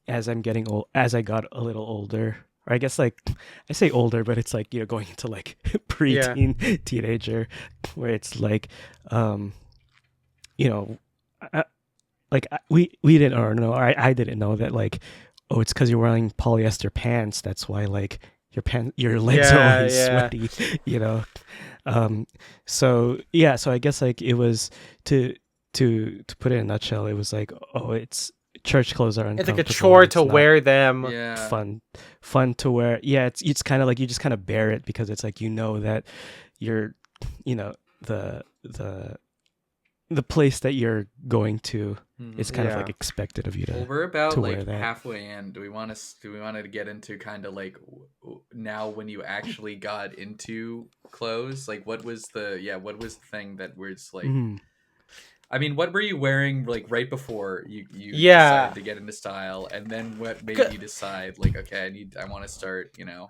Speaker 3: as I'm getting old, as I got a little older. Or I guess like I say older, but it's like going into like
Speaker 1: Yeah.
Speaker 3: preteen, teenager, where it's like, um, you know, I, we didn't or no, I didn't know that like, oh, it's because you're wearing polyester pants. That's why like your legs are
Speaker 1: Yeah,
Speaker 3: always
Speaker 1: yeah.
Speaker 3: sweaty, you know. Um, so yeah, so I guess like it was to put it in a nutshell, it was like, oh, it's church clothes are
Speaker 1: It's
Speaker 3: uncomfortable.
Speaker 1: like a chore
Speaker 3: it's
Speaker 1: to
Speaker 3: not
Speaker 1: wear them.
Speaker 2: Yeah.
Speaker 3: fun to wear. Yeah, it's kind of like you just kind of bear it because it's like, you know, that you're, you know, the place that you're going to is kind of like expected of you to.
Speaker 2: Well, we're about
Speaker 3: to
Speaker 2: like
Speaker 3: wear that.
Speaker 2: halfway in. Do we want to get into kind of like now when you actually got into clothes? Like, what was the thing that was like? I mean, what were you wearing like right before you decided to get into style, and then what made you decide like, okay, I want to start, you know,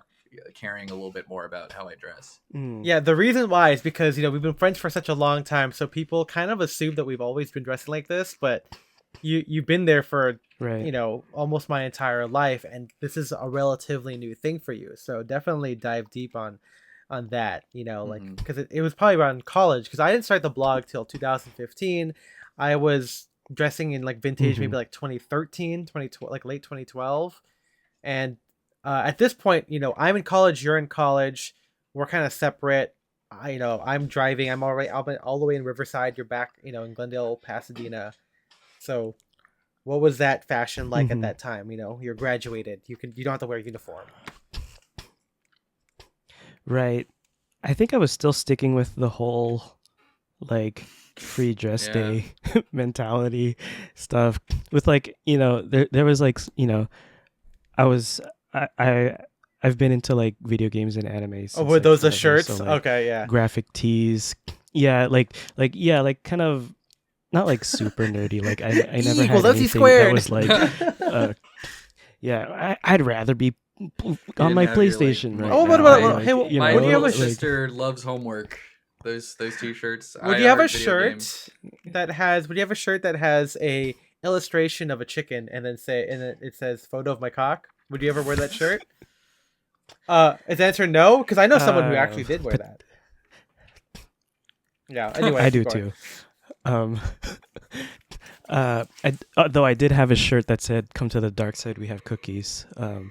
Speaker 2: caring a little bit more about how I dress?
Speaker 1: Yeah, the reason why is because, you know, we've been friends for such a long time, so people kind of assume that we've always been dressing like this, but you've been there for you know, almost my entire life, and this is a relatively new thing for you. So definitely dive deep on that, you know, like, because it was probably around college, because I didn't start the blog till 2015. I was dressing in like vintage maybe like 2013, 2012, like late 2012, and at this point, you know, I'm in college, you're in college, we're kind of separate. You know, I'm driving, I'm all the way in Riverside, you're back, you know, in Glendale, Pasadena. So what was that fashion like at that time? You know, you're graduated, you don't have to wear a uniform.
Speaker 3: Right. I think I was still sticking with the whole like free dress day mentality stuff with, like, you know, there was like, you know, I've been into like video games and anime since,
Speaker 1: were those the
Speaker 3: forever,
Speaker 1: shirts?
Speaker 3: so, like,
Speaker 1: Okay, yeah.
Speaker 3: graphic tees. Yeah, like kind of not like super nerdy. Like I never had anything that was like I'd rather be on my PlayStation right now.
Speaker 1: What about
Speaker 2: hey,
Speaker 3: you
Speaker 2: my
Speaker 3: know,
Speaker 2: little
Speaker 3: like,
Speaker 2: sister loves homework. Those t-shirts.
Speaker 1: Would you have a shirt that has a illustration of a chicken and then it says photo of my cock? Would you ever wear that shirt? Is the answer no? Because I know someone who actually did wear that. Yeah. Anyway,
Speaker 3: I do too. Though I did have a shirt that said "Come to the dark side, we have cookies." That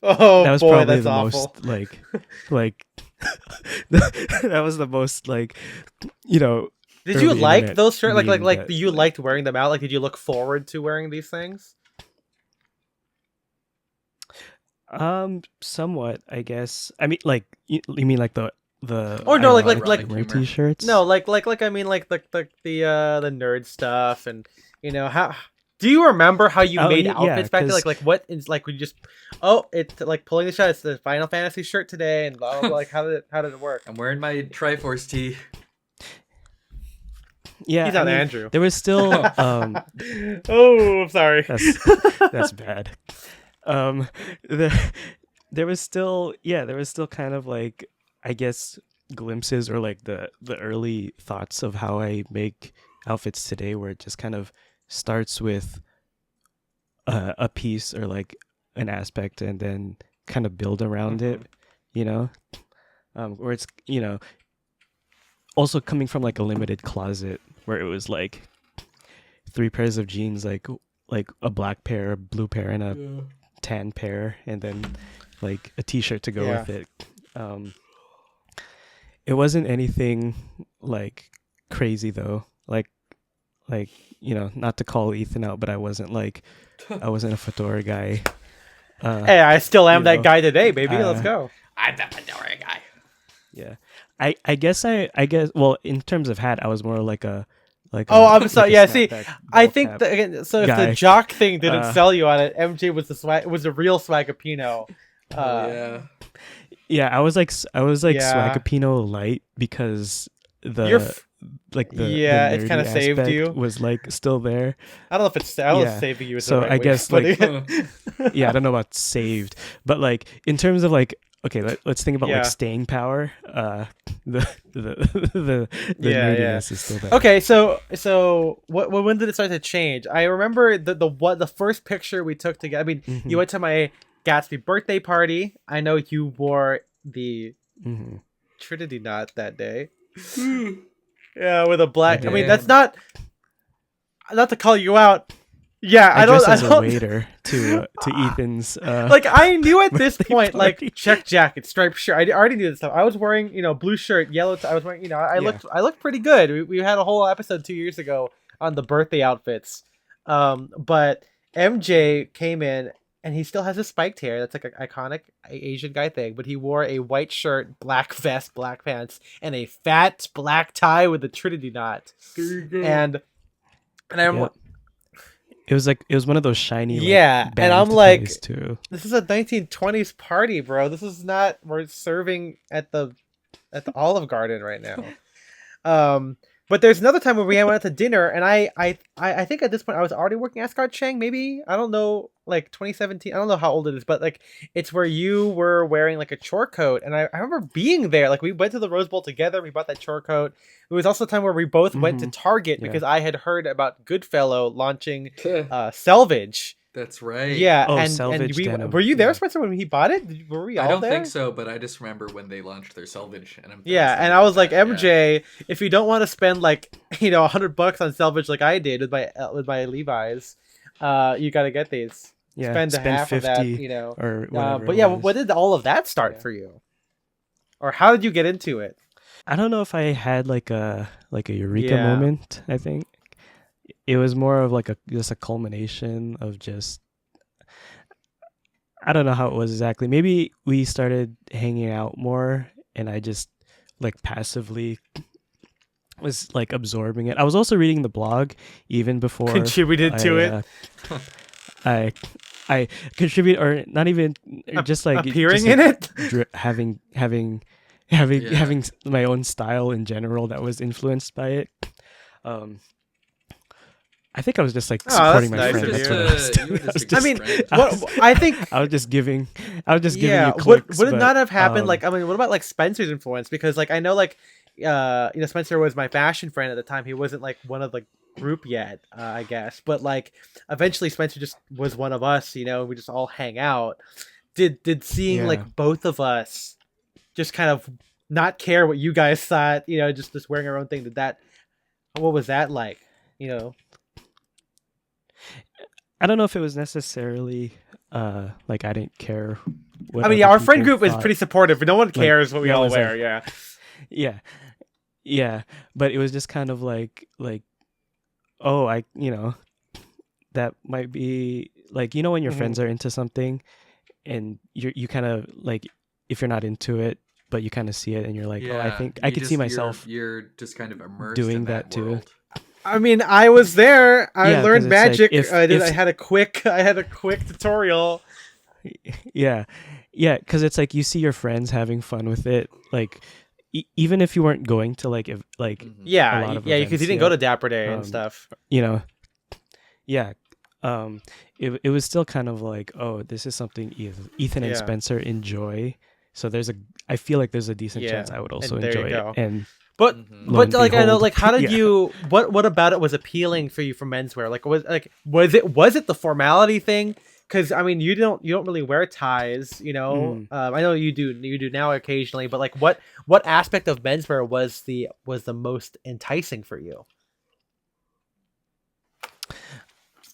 Speaker 3: was probably the awful. Most like that was the most, like, you know.
Speaker 1: Did you like those shirts? Like you liked wearing them out? Like, did you look forward to wearing these things?
Speaker 3: Somewhat, I guess. I mean, like, you mean like the
Speaker 1: or no, like
Speaker 3: t-shirts?
Speaker 1: No, like I mean like the nerd stuff, and you know, how do you remember how you made outfits back then? Like what is, like, we just it's like pulling the shot, it's the Final Fantasy shirt today, and blah blah blah. Like how did it work?
Speaker 2: I'm wearing my Triforce tee.
Speaker 3: Yeah,
Speaker 1: he's not Andrew.
Speaker 3: There was still
Speaker 1: I'm sorry.
Speaker 3: That's bad. There was still kind of like, I guess, glimpses or like the early thoughts of how I make outfits today, where it just kind of starts with a piece or like an aspect and then kind of build around it, you know, where it's, you know, also coming from like a limited closet where it was like 3 pairs of jeans, like a black pair, a blue pair, and a tan pair, and then like a t-shirt to go with it. It wasn't anything like crazy though. Like, you know, not to call Ethan out, but I wasn't a fedora guy.
Speaker 1: Hey, I still am that guy today, baby. Let's go.
Speaker 2: I'm the fedora guy.
Speaker 3: Yeah. I guess well, in terms of hat, I was more like a
Speaker 1: I'm sorry. Yeah, see, I think if the jock thing didn't sell you on it, MJ was the real Swagapino.
Speaker 3: Yeah, I was like Swagapino light because the
Speaker 1: it kind of saved you.
Speaker 3: Was like still there.
Speaker 1: I don't know if it's saving you.
Speaker 3: So I guess like I don't know about saved, but like in terms of like, okay, let's think about like staying power. The nerdiness is still there.
Speaker 1: Okay, so when did it start to change? I remember the first picture we took together. I mean, you went to my Gatsby birthday party. I know you wore the Trinity knot that day. Yeah, with a black. I mean, that's not to call you out. Yeah, I don't.
Speaker 3: As a waiter to Ethan's.
Speaker 1: Like, I knew at this point, like, check jacket, striped shirt. I already knew this stuff. I was wearing, you know, blue shirt, yellow. I was wearing, you know, I looked pretty good. We had a whole episode 2 years ago on the birthday outfits. But MJ came in and he still has his spiked hair. That's like an iconic Asian guy thing. But he wore a white shirt, black vest, black pants, and a fat black tie with a Trinity knot. And I'm
Speaker 3: Yep. It was one of those shiny
Speaker 1: yeah, and I'm
Speaker 3: band
Speaker 1: like,
Speaker 3: ties too.
Speaker 1: this is a 1920s party, bro. This is not we're serving at the Olive Garden right now. But there's another time where we went out to dinner, and I think at this point I was already working at Scott Chang. Maybe I don't know, like 2017. I don't know how old it is, but like it's where you were wearing like a chore coat, and I remember being there. Like we went to the Rose Bowl together. We bought that chore coat. It was also a time where we both went to Target because I had heard about Goodfellow launching Selvage.
Speaker 2: That's right.
Speaker 1: Yeah,
Speaker 3: Oh,
Speaker 1: and
Speaker 3: Selvage denim.
Speaker 1: were you there, Spencer, when he bought it? Were we all there?
Speaker 2: I don't think so, but I just remember when they launched their Selvage, and
Speaker 1: and I was like, MJ, if you don't want to spend like $100 on Selvage like I did with my Levi's, you got to get these.
Speaker 3: Yeah,
Speaker 1: spend half
Speaker 3: 50
Speaker 1: of that,
Speaker 3: or whatever.
Speaker 1: But yeah, when did all of that start for you, or how did you get into it?
Speaker 3: I don't know if I had like a eureka moment. I think it was more of like just a culmination of just, I don't know how it was exactly. Maybe we started hanging out more and I just like passively was like absorbing it. I was also reading the blog even before
Speaker 1: contributed to it.
Speaker 3: I contribute, or not even just like
Speaker 1: appearing
Speaker 3: just,
Speaker 1: in
Speaker 3: like,
Speaker 1: it,
Speaker 3: having my own style in general that was influenced by it. I think I was just like supporting my friend. That's what I was doing.
Speaker 1: I mean, I think
Speaker 3: I was just giving you
Speaker 1: clicks. Would it not have happened? Like, I mean, what about like Spencer's influence? Because like I know like Spencer was my fashion friend at the time. He wasn't like one of the group yet, I guess. But like eventually Spencer just was one of us. We just all hang out. Did seeing like both of us just kind of not care what you guys thought, just wearing our own thing. What was that like?
Speaker 3: I don't know if it was necessarily like I didn't care.
Speaker 1: I mean, our friend group is pretty supportive, but no one cares what we all wear.
Speaker 3: Yeah. But it was just kind of like, oh, that might be like, when your friends are into something, and you kind of like, if you're not into it, but you kind of see it, and you're like, oh, I think I could see myself.
Speaker 2: You're just kind of immersed
Speaker 3: doing
Speaker 2: in that
Speaker 3: too.
Speaker 1: I mean, I was there. I learned magic. Like I had a quick tutorial.
Speaker 3: Yeah, because it's like you see your friends having fun with it, like even if you weren't going to like a lot of events,
Speaker 1: because you didn't go to Dapper Day and stuff.
Speaker 3: It was still kind of like, oh, this is something Ethan and Spencer enjoy. So I feel like there's a decent chance I would also enjoy it. And
Speaker 1: But like behold, I know, like how did you what about it was appealing for you for menswear? Like was it the formality thing? Because I mean you don't really wear ties, I know you do now occasionally, but like what aspect of menswear was the most enticing for you?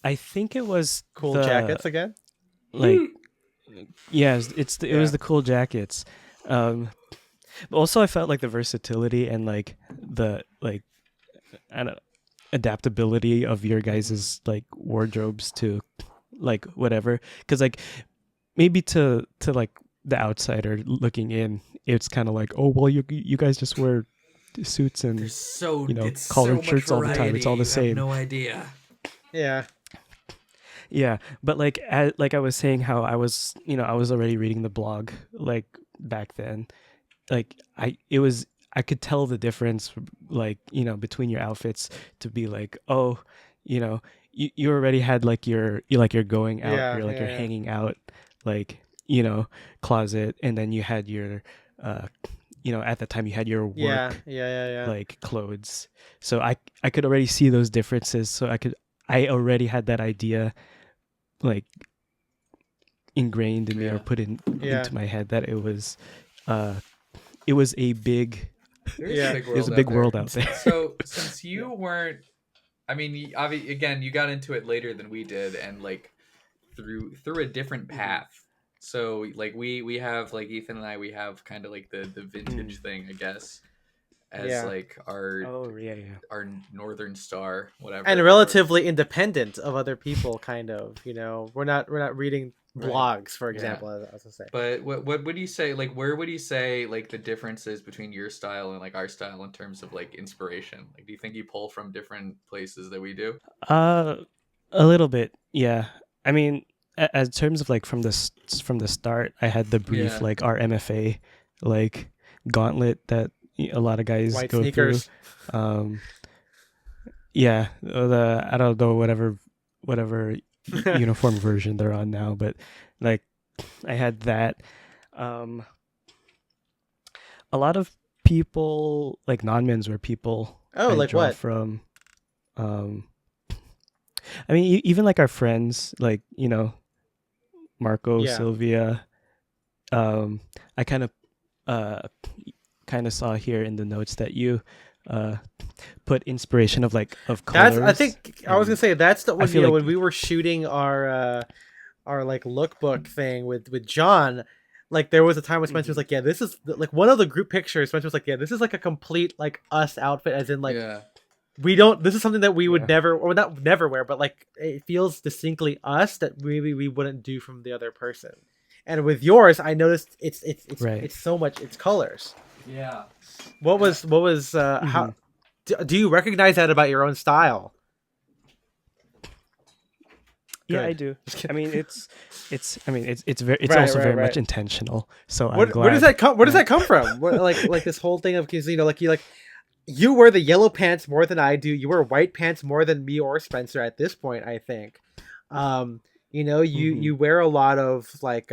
Speaker 3: I think it was
Speaker 1: cool jackets again.
Speaker 3: Like it was the cool jackets. But also I felt like the versatility and like the like adaptability of your guys's like wardrobes to like whatever, because like maybe to like the outsider looking in, it's kind of like, oh well, you guys just wear suits and collared shirts all the time. It's all the same.
Speaker 2: No idea.
Speaker 3: Yeah, but like I was saying, how I was already reading the blog like back then. Like I could tell the difference, like, between your outfits, to be like, oh, you already had like you're going out, you're hanging out, like, closet, and then you had your at the time you had your work like clothes. So I could already see those differences. So I already had that idea like ingrained in me or put into my head that it was a big world out there.
Speaker 2: So since you weren't, I mean, again, you got into it later than we did, and like through a different path. So like we have, like Ethan and I, we have kind of like the vintage thing, I guess. as like our
Speaker 3: Oh yeah, yeah.
Speaker 2: our northern star, whatever,
Speaker 1: And
Speaker 2: or-
Speaker 1: relatively independent of other people, kind of. We're not reading
Speaker 2: Right.
Speaker 1: blogs, for
Speaker 2: Yeah.
Speaker 1: example, as I say.
Speaker 2: But what would you say, like, where would you say like the differences between your style and like our style in terms of like inspiration? Like, do you think you pull from different places that we do?
Speaker 3: Uh, a little bit, yeah. I mean, as terms of like from the start, I had the brief
Speaker 2: Yeah.
Speaker 3: like our MFA like gauntlet that a lot of guys
Speaker 1: White
Speaker 3: go
Speaker 1: sneakers.
Speaker 3: through. Yeah, the I don't know whatever uniform version they're on now, but like I had that. Um, a lot of people like non-menswear people.
Speaker 1: Oh,
Speaker 3: I
Speaker 1: like
Speaker 3: draw
Speaker 1: what?
Speaker 3: from. I mean, even like our friends, like Marco,
Speaker 1: Yeah.
Speaker 3: Sylvia. I kind of saw here in the notes that you put inspiration of colors.
Speaker 1: I think I was gonna say that's the
Speaker 3: I
Speaker 1: one.
Speaker 3: feel like-
Speaker 1: When we were shooting our like lookbook thing with John, like there was a time when Spencer was like, yeah, this is like one of the group pictures. Spencer was like, yeah, this is like a complete like us outfit, as in like
Speaker 2: Yeah.
Speaker 1: we don't. This is something that we would
Speaker 3: Yeah.
Speaker 1: never, or not never wear, but like it feels distinctly us that maybe we wouldn't do from the other person. And with yours, I noticed it's
Speaker 3: Right.
Speaker 1: it's so much. It's colors.
Speaker 2: Yeah.
Speaker 1: What was how do you recognize that about your own style?
Speaker 3: Yeah,
Speaker 1: Good.
Speaker 3: I do. I mean, it's very, it's
Speaker 1: Right,
Speaker 3: also
Speaker 1: right,
Speaker 3: very
Speaker 1: right.
Speaker 3: much intentional. So I'm
Speaker 1: Where
Speaker 3: glad.
Speaker 1: does that come? Where does that come from? Like this whole thing of, because you wear the yellow pants more than I do. You wear white pants more than me or Spencer at this point, I think. You wear a lot of like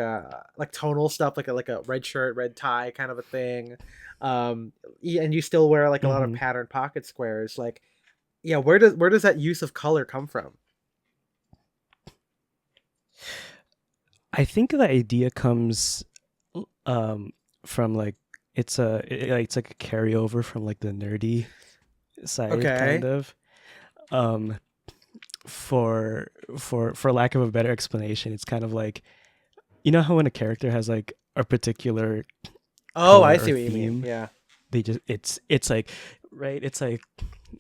Speaker 1: tonal stuff, like a red shirt, red tie kind of a thing. And you still wear like a lot of patterned pocket squares. Like, yeah, where does that use of color come from?
Speaker 3: I think the idea comes from like it's like a carryover from like the nerdy side,
Speaker 1: Okay.
Speaker 3: kind of. For lack of a better explanation, it's kind of like, how when a character has like a particular
Speaker 1: Oh,
Speaker 3: color
Speaker 1: I
Speaker 3: or
Speaker 1: see what you mean.
Speaker 3: theme,
Speaker 1: Yeah.
Speaker 3: they just it's like, right, it's like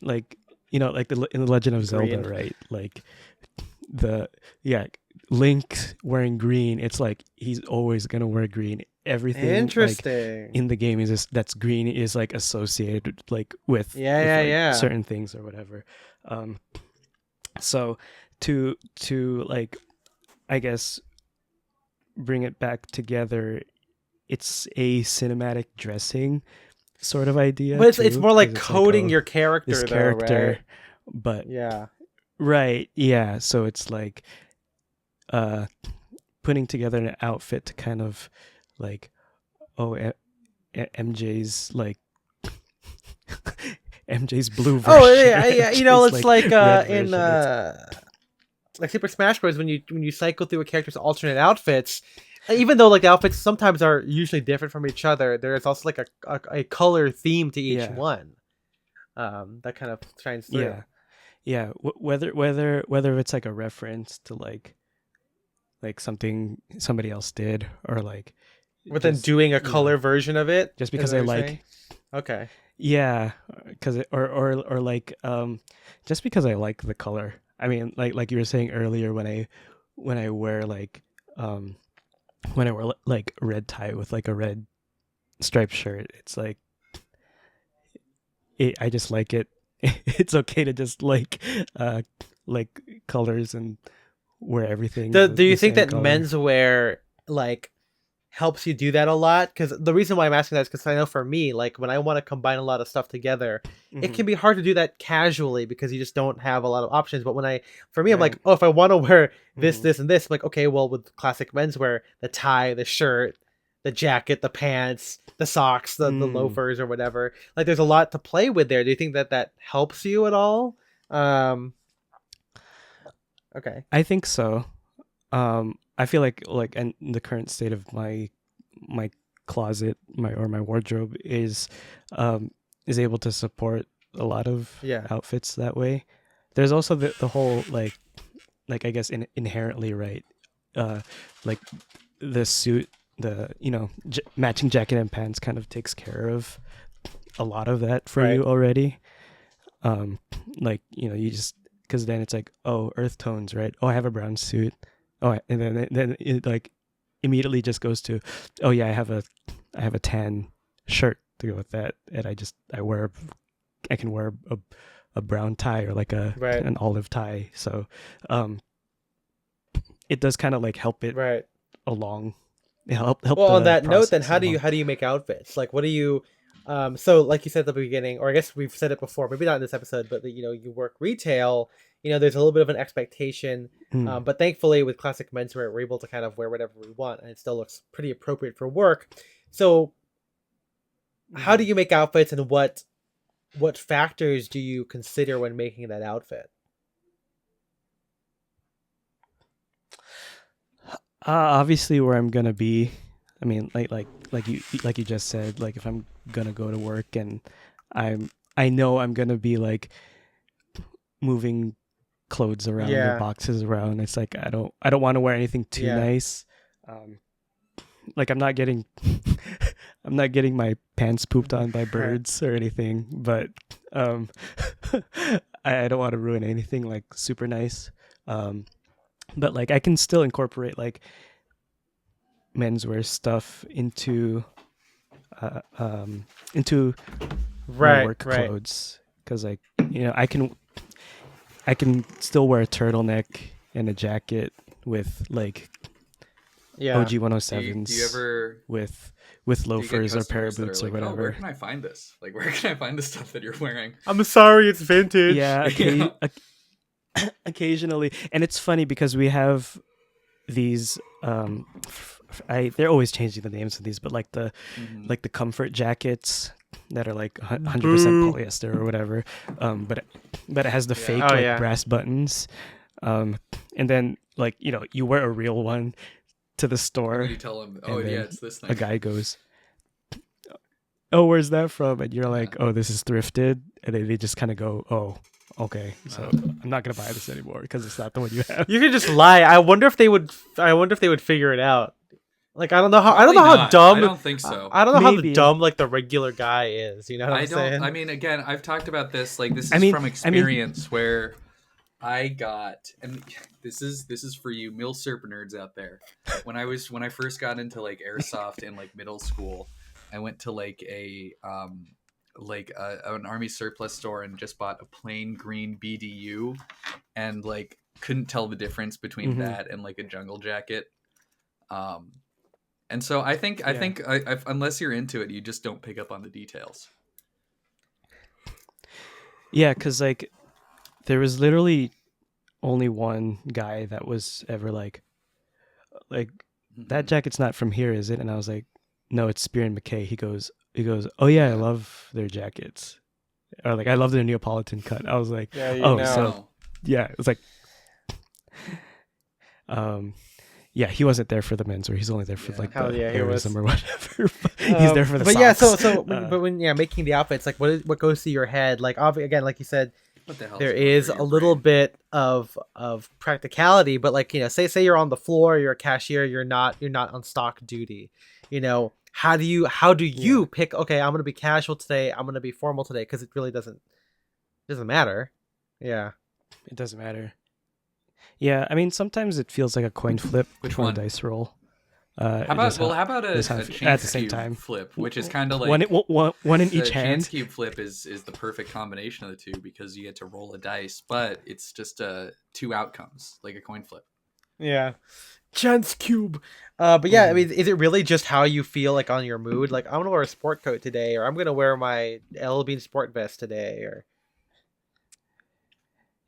Speaker 3: like in the Legend of Zelda,
Speaker 1: Green.
Speaker 3: right, like Link wearing green, it's like he's always gonna wear green. Everything like,
Speaker 1: Interesting.
Speaker 3: in the game is that's green is like associated like with
Speaker 1: Yeah.
Speaker 3: certain things or whatever. So to like, I guess, bring it back together, it's a cinematic dressing sort of idea.
Speaker 1: But it's more like
Speaker 3: 'cause it's
Speaker 1: coding
Speaker 3: oh,
Speaker 1: your character,
Speaker 3: this
Speaker 1: though,
Speaker 3: character,
Speaker 1: right?
Speaker 3: but
Speaker 1: Yeah.
Speaker 3: right, yeah. So it's like putting together an outfit to kind of like, MJ's like MJ's blue version.
Speaker 1: Oh yeah.
Speaker 3: MJ's,
Speaker 1: It's like
Speaker 3: red
Speaker 1: in
Speaker 3: version.
Speaker 1: like Super Smash Bros. When you cycle through a character's alternate outfits, even though like the outfits sometimes are usually different from each other, there is also like a color theme to each one. That kind of shines through.
Speaker 3: Yeah. Whether it's like a reference to like something somebody else did, or like,
Speaker 1: But then doing a color version of it,
Speaker 3: just because
Speaker 1: is that
Speaker 3: I
Speaker 1: what you're
Speaker 3: like.
Speaker 1: saying? Okay.
Speaker 3: Yeah, because or like just because I like the color. I mean, like you were saying earlier, when I wear like when I wear like red tie with like a red striped shirt, it's like I just like it. It's okay to just like colors and wear everything.
Speaker 1: Do you think that
Speaker 3: color.
Speaker 1: menswear like helps you do that a lot? Because the reason why I'm asking that is because I know for me, like when I want to combine a lot of stuff together, it can be hard to do that casually because you just don't have a lot of options. But I'm like, oh, if I want to wear this, this, and this, I'm like, okay, well, with classic menswear, the tie, the shirt, the jacket, the pants, the socks, the loafers, or whatever. Like, there's a lot to play with there. Do you think that helps you at all? Okay.
Speaker 3: I think so. I feel like in the current state of my closet, my wardrobe is able to support a lot of outfits that way. There's also the whole like I guess inherently, right, like the suit, the matching jacket and pants kind of takes care of a lot of that for
Speaker 1: Right.
Speaker 3: you already. Like, you know, you just, because then it's like, oh, earth tones, right? Oh, I have a brown suit. Oh, and then it like immediately just goes to, oh yeah, I have a tan shirt to go with that, and I can wear a brown tie or like
Speaker 1: Right.
Speaker 3: an olive tie. So, it does kind of like help it
Speaker 1: Right.
Speaker 3: along. Help
Speaker 1: Well, on
Speaker 3: the
Speaker 1: that note, then
Speaker 3: process along.
Speaker 1: how do you make outfits? Like, what do you? So like you said at the beginning, or I guess we've said it before, maybe not in this episode, but you know, you work retail. You know, there's a little bit of an expectation,
Speaker 3: Mm.
Speaker 1: but thankfully with classic menswear, we're able to kind of wear whatever we want, and it still looks pretty appropriate for work. So, how do you make outfits, and what factors do you consider when making that outfit?
Speaker 3: Obviously, where I'm gonna be. I mean, like you just said, like if I'm gonna go to work and I know I'm gonna be like moving clothes around or
Speaker 1: Yeah.
Speaker 3: boxes around. It's like I don't want to wear anything too
Speaker 1: Yeah.
Speaker 3: nice. Like I'm not getting I'm not getting my pants pooped on by birds or anything, but I don't want to ruin anything like super nice. But like I can still incorporate like menswear stuff into my
Speaker 1: Right.
Speaker 3: work
Speaker 1: Right.
Speaker 3: clothes, because like, you know, I can still wear a turtleneck and a jacket with like
Speaker 1: Yeah.
Speaker 3: OG
Speaker 2: Do
Speaker 3: 107s
Speaker 2: you ever
Speaker 3: with
Speaker 2: do you get
Speaker 3: loafers or pair of
Speaker 2: customers that are
Speaker 3: boots or
Speaker 2: like, oh, where
Speaker 3: whatever.
Speaker 2: can I find this? Like, where can I find the stuff that you're wearing?
Speaker 1: I'm sorry, it's vintage.
Speaker 3: Yeah,
Speaker 2: Yeah.
Speaker 3: occasionally. And it's funny because we have these they're always changing the names of these, but like the
Speaker 2: Mhm.
Speaker 3: like the comfort jackets that are like 100%
Speaker 1: Boo.
Speaker 3: polyester or whatever, but it has the
Speaker 2: Yeah.
Speaker 3: fake
Speaker 1: Oh,
Speaker 3: like
Speaker 1: yeah.
Speaker 3: brass buttons, and then like, you know, you wear a real one to the
Speaker 2: And
Speaker 3: store,
Speaker 2: then you tell them, oh
Speaker 3: and
Speaker 2: yeah,
Speaker 3: then
Speaker 2: it's this thing.
Speaker 3: a guy goes, oh, where's that from? And you're
Speaker 2: Yeah.
Speaker 3: like, oh, this is thrifted, and they just kind of go, oh, okay, so
Speaker 2: Uh-huh.
Speaker 3: I'm not gonna buy this anymore because it's not the one you have.
Speaker 1: You can just lie. I wonder if they would figure it out. Like, I don't know how
Speaker 2: Probably
Speaker 1: how
Speaker 2: not.
Speaker 1: dumb
Speaker 2: I don't think so.
Speaker 1: I don't know how
Speaker 3: Maybe.
Speaker 1: dumb like the regular guy is. You know what I'm
Speaker 2: I don't.
Speaker 1: saying?
Speaker 2: I mean, again, I've talked about this. Like, this is
Speaker 3: I mean-
Speaker 2: from experience where I got, and this is for you Milsurp nerds out there. When I first got into like airsoft in like middle school, I went to like an army surplus store and just bought a plain green BDU, and like couldn't tell the difference between
Speaker 3: Mhm.
Speaker 2: that and like a jungle jacket. And so I think
Speaker 1: Yeah.
Speaker 2: unless you're into it, you just don't pick up on the details.
Speaker 3: Yeah, because like there was literally only one guy that was ever like that jacket's not from here, is it? And I was like, no, it's Spear and McKay. He goes, oh yeah, I love their jackets, or like I love their Neapolitan cut. I was like,
Speaker 1: Yeah, you
Speaker 3: oh,
Speaker 1: know.
Speaker 3: so yeah, it was like, yeah, he wasn't there for the menswear. He's only there for
Speaker 2: Yeah.
Speaker 3: like
Speaker 1: Hell
Speaker 3: the
Speaker 1: yeah, he was.
Speaker 3: airism or whatever. He's there for the
Speaker 1: but
Speaker 3: socks.
Speaker 1: yeah, but when making the outfits, like what goes through your head? Like again, like you said,
Speaker 2: What the hell?
Speaker 1: there is a little bit of practicality, but like, you know, say you're on the floor, you're a cashier, you're not on stock duty. You know, how do you
Speaker 3: Yeah.
Speaker 1: pick? Okay, I'm gonna be casual today. I'm gonna be formal today, because it really doesn't matter. Yeah.
Speaker 3: It doesn't matter. Yeah, I mean, sometimes it feels like a coin flip
Speaker 2: Which
Speaker 3: or
Speaker 2: one?
Speaker 3: a dice roll.
Speaker 2: How about a
Speaker 3: just have-
Speaker 2: chance
Speaker 3: at the same
Speaker 2: cube
Speaker 3: time.
Speaker 2: flip, which is kind of like
Speaker 3: one in
Speaker 2: the
Speaker 3: each hand.
Speaker 2: chance cube flip is the perfect combination of the two, because you get to roll a dice, but it's just two outcomes, like a coin flip.
Speaker 1: Yeah. Chance cube. But yeah, I
Speaker 3: Mhm.
Speaker 1: mean, is it really just how you feel like on your mood? Like, I'm gonna wear a sport coat today, or I'm gonna wear my L Bean sport vest today, or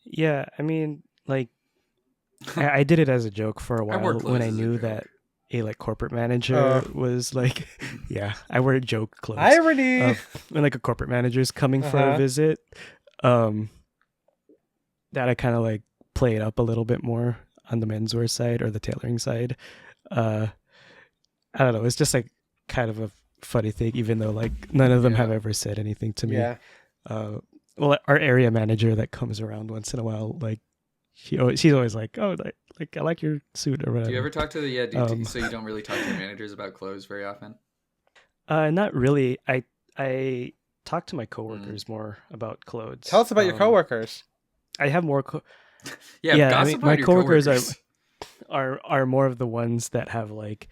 Speaker 3: Yeah, I mean, like I did it as a joke for a
Speaker 2: I wore
Speaker 3: while
Speaker 2: clothes
Speaker 3: when I
Speaker 2: as a
Speaker 3: knew
Speaker 2: joke.
Speaker 3: that a like corporate manager was like, yeah, I wear joke clothes.
Speaker 1: irony.
Speaker 3: When like a corporate manager is coming for a
Speaker 1: Uh-huh.
Speaker 3: visit, that I kind of like play it up a little bit more on the menswear side or the tailoring side. I don't know. It's just like kind of a funny thing, even though like none of them have
Speaker 2: Yeah.
Speaker 3: ever said anything to me.
Speaker 1: Yeah.
Speaker 3: Well, our area manager that comes around once in a while, like she's always like, oh, like I like your suit or whatever.
Speaker 2: Do you ever talk to the so you don't really talk to your managers about clothes very often?
Speaker 3: Not really. I talk to my coworkers more about clothes.
Speaker 1: Tell us about your coworkers.
Speaker 3: I have more.
Speaker 2: Yeah,
Speaker 3: I
Speaker 2: gossip
Speaker 3: mean, my
Speaker 2: about your
Speaker 3: coworkers
Speaker 2: coworkers.
Speaker 3: are more of the ones that have like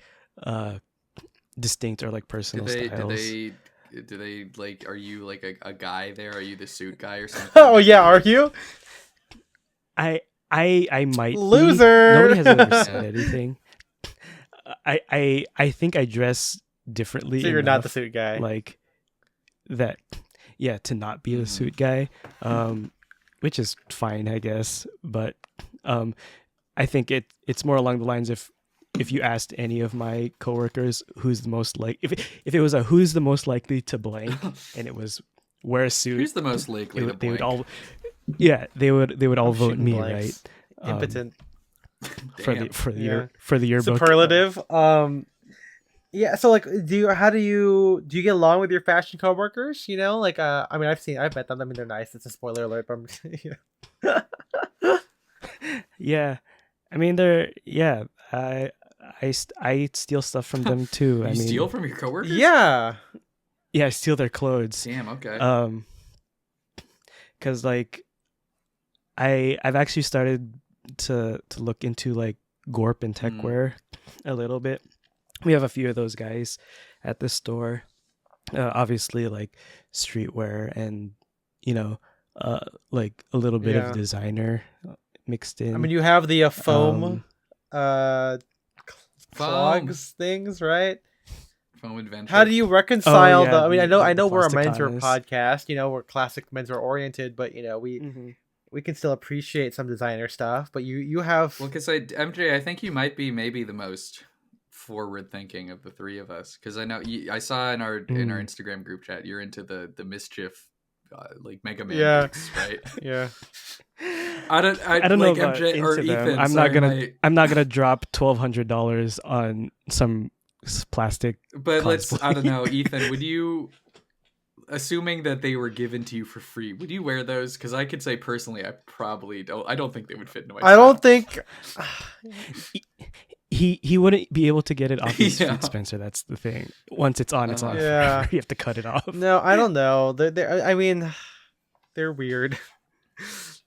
Speaker 3: distinct or like personal styles.
Speaker 2: Do they like? Are you like a guy there? Are you the suit guy or something?
Speaker 1: Oh yeah, are you?
Speaker 3: I might
Speaker 1: Loser.
Speaker 3: be. Nobody has ever said anything. I think I dress differently.
Speaker 1: So you're not the
Speaker 3: enough,
Speaker 1: suit guy.
Speaker 3: like that. Yeah, to not be the suit guy, which is fine, I guess. But I think it's more along the lines if you asked any of my coworkers who's the most like if it was a who's the most likely to blank and it was wear a suit,
Speaker 2: Who's the most likely to
Speaker 3: they would
Speaker 2: blank?
Speaker 3: all they would all
Speaker 1: I'm
Speaker 3: vote
Speaker 1: shooting
Speaker 3: me,
Speaker 1: blanks.
Speaker 3: right?
Speaker 1: Impotent.
Speaker 3: For the yearbook.
Speaker 1: Superlative. Yeah, so like do you get along with your fashion coworkers? You know, like I mean I've met them. I mean they're nice. It's a spoiler alert, but
Speaker 3: Yeah, I mean I steal stuff from them too.
Speaker 2: You steal from your coworkers?
Speaker 1: Yeah.
Speaker 3: Yeah, I steal their clothes.
Speaker 2: Damn. Okay.
Speaker 3: Because like I've actually started to look into like Gorp and techwear a little bit. We have a few of those guys at the store. Obviously like streetwear and like a little bit of designer mixed in.
Speaker 1: I mean you have the foam clogs things, right?
Speaker 2: Foam adventure.
Speaker 1: How do you reconcile
Speaker 3: yeah,
Speaker 1: I mean I know we're a
Speaker 3: plastic
Speaker 1: menswear
Speaker 3: harness.
Speaker 1: podcast, we're classic menswear oriented, but we can still appreciate some designer stuff, but you have
Speaker 2: Well, because MJ, I think you might be maybe the most forward thinking of the three of us, because I know I saw in our Instagram group chat you're into the mischief like Mega Man boots, right?
Speaker 1: Yeah.
Speaker 2: I don't
Speaker 3: know
Speaker 2: like
Speaker 3: about
Speaker 2: MJ
Speaker 3: into
Speaker 2: or
Speaker 3: them.
Speaker 2: Ethan.
Speaker 3: I'm not gonna drop $1,200 on some plastic.
Speaker 2: But
Speaker 3: cosplay.
Speaker 2: I don't know, Ethan. Would you, assuming that they were given to you for free, would you wear those? Because I could say personally, I probably don't. I don't think they would fit into my.
Speaker 1: I don't think
Speaker 3: he wouldn't be able to get it off his street dispenser. That's the thing. Once it's on, it's on.
Speaker 1: Yeah.
Speaker 3: You have to cut it off.
Speaker 1: No, I don't know. I mean, they're weird.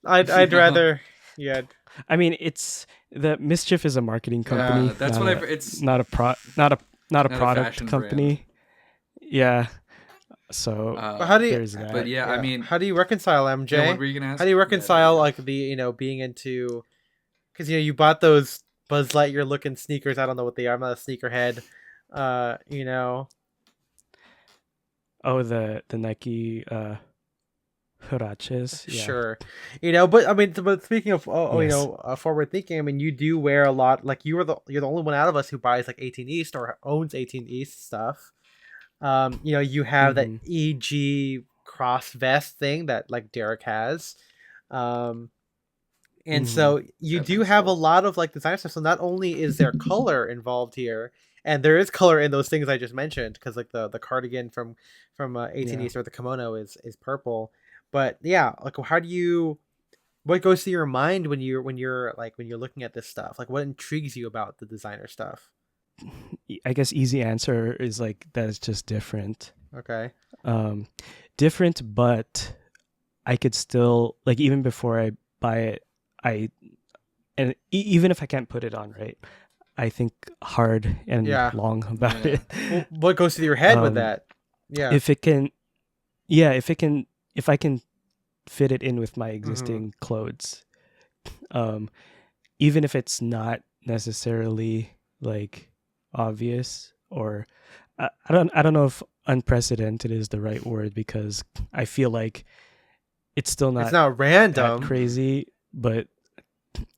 Speaker 1: I'd rather. Yeah.
Speaker 3: I mean, it's the Mischief is a marketing company.
Speaker 2: Yeah, that's what it's
Speaker 3: not a product
Speaker 2: fashion
Speaker 3: company.
Speaker 2: brand.
Speaker 3: Yeah. So
Speaker 1: But how do you?
Speaker 3: there's that.
Speaker 2: But yeah, I mean,
Speaker 1: how do you reconcile MJ?
Speaker 2: yeah, what were you gonna ask?
Speaker 1: How do you reconcile like the being into? Because you bought those Buzz Lightyear looking sneakers. I don't know what they are. I'm not a sneakerhead.
Speaker 3: Oh, the Nike Huaraches. Yeah.
Speaker 1: Sure. But I mean, but speaking of forward thinking, I mean, you do wear a lot. Like you're the only one out of us who buys like 18 East or owns 18 East stuff. You have that EG cross vest thing that like Derek has. And so you do have a lot of like design stuff. So not only is there color involved here, and there is color in those things I just mentioned, because like the cardigan from 18 East or the kimono is purple. But yeah, like what goes through your mind when you're looking at this stuff? Like what intrigues you about the designer stuff?
Speaker 3: I guess easy answer is like that it's just different.
Speaker 1: Okay.
Speaker 3: Different, but I could still like even before I buy it, even if I can't put it on right, I think hard and long about it.
Speaker 1: Well, what goes through your head with that? Yeah.
Speaker 3: If I can fit it in with my existing clothes, even if it's not necessarily like obvious, or I don't know if unprecedented is the right word, because I feel like it's not
Speaker 1: random
Speaker 3: that crazy, but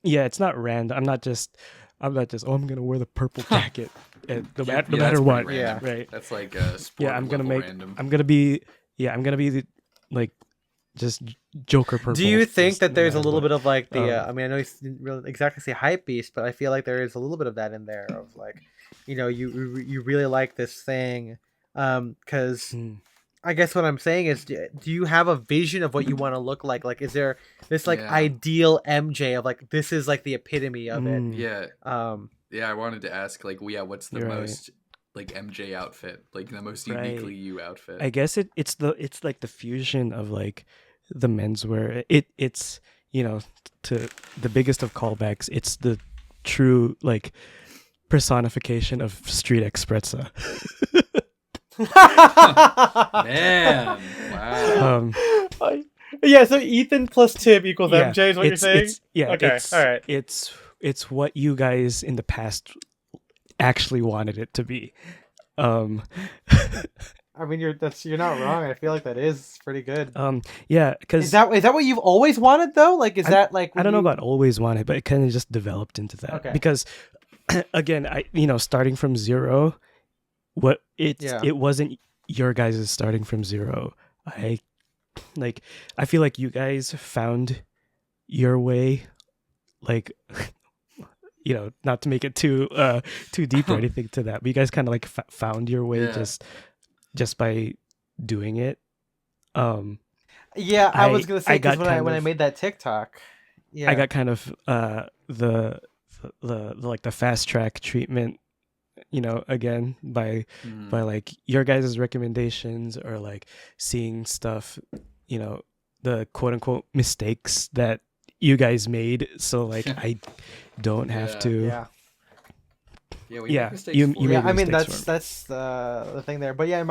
Speaker 3: yeah, it's not random. I'm not just I'm gonna wear the purple jacket no matter what.
Speaker 1: Yeah,
Speaker 3: right.
Speaker 2: That's like a sport.
Speaker 3: Yeah, I'm gonna
Speaker 2: random.
Speaker 3: be the like just Joker purple.
Speaker 1: Do you think that there's a little
Speaker 3: bit
Speaker 1: bit of like the I mean, I know you didn't really exactly say hype beast, but I feel like there is a little bit of that in there of like, you really like this thing, because I guess what I'm saying is, do you have a vision of what you want to look like? Like, is there this like ideal MJ of like, this is like the epitome of it?
Speaker 2: Yeah. Yeah, I wanted to ask like, what's the most like MJ outfit, like the most
Speaker 3: Right.
Speaker 2: uniquely you outfit.
Speaker 3: I guess it's like the fusion of like the menswear. It's to the biggest of callbacks. It's the true like personification of street espresso.
Speaker 2: Man, wow.
Speaker 1: Yeah, so Ethan plus Tim equals
Speaker 3: Yeah,
Speaker 1: MJ is what you're saying? Okay,
Speaker 3: it's,
Speaker 1: all right.
Speaker 3: It's what you guys in the past actually wanted it to be.
Speaker 1: I mean, you're not wrong. I feel like that is pretty good.
Speaker 3: Yeah, because
Speaker 1: is that what you've always wanted though? Like, is that like
Speaker 3: I don't know about always wanted, but it kind of just developed into that.
Speaker 1: Okay.
Speaker 3: Because again, I starting from zero, it wasn't your guys' starting from zero. I feel like you guys found your way, like not to make it too deep or anything to that, but you guys kind of like found your way just by doing it.
Speaker 1: Yeah, I was gonna say because when I made that TikTok, yeah,
Speaker 3: I got kind of the like the fast track treatment, again by like your guys' recommendations or like seeing stuff, the quote unquote mistakes that you guys made, so like I don't have to.
Speaker 2: Yeah,
Speaker 3: you made
Speaker 1: I mean
Speaker 3: mistakes
Speaker 1: that's the thing there. But yeah,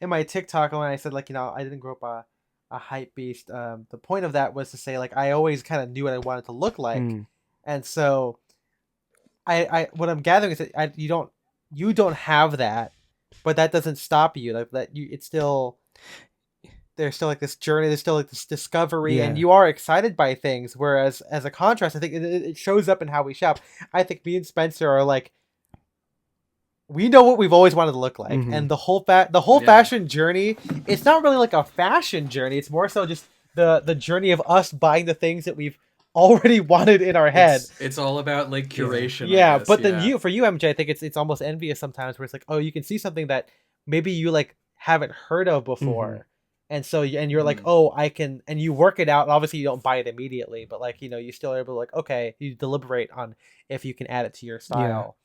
Speaker 1: in my TikTok when I said like I didn't grow up a hype beast. The point of that was to say like I always kind of knew what I wanted to look like, and so I what I'm gathering is that you don't have that, but that doesn't stop you. Like that it's still. There's still like this journey, there's still like this discovery, and you are excited by things. Whereas as a contrast, I think it shows up in how we shop. I think me and Spencer are like, we know what we've always wanted to look like, and the whole fashion journey. It's not really like a fashion journey. It's more so just the journey of us buying the things that we've already wanted in our head.
Speaker 2: It's all about like curation.
Speaker 1: Yeah, but then for you, MJ, I think it's almost envious sometimes, where it's like, oh, you can see something that maybe you like haven't heard of before. And so, and you're like, oh, I can, and you work it out. And obviously, you don't buy it immediately, but like, you still are able to like, okay, you deliberate on if you can add it to your style.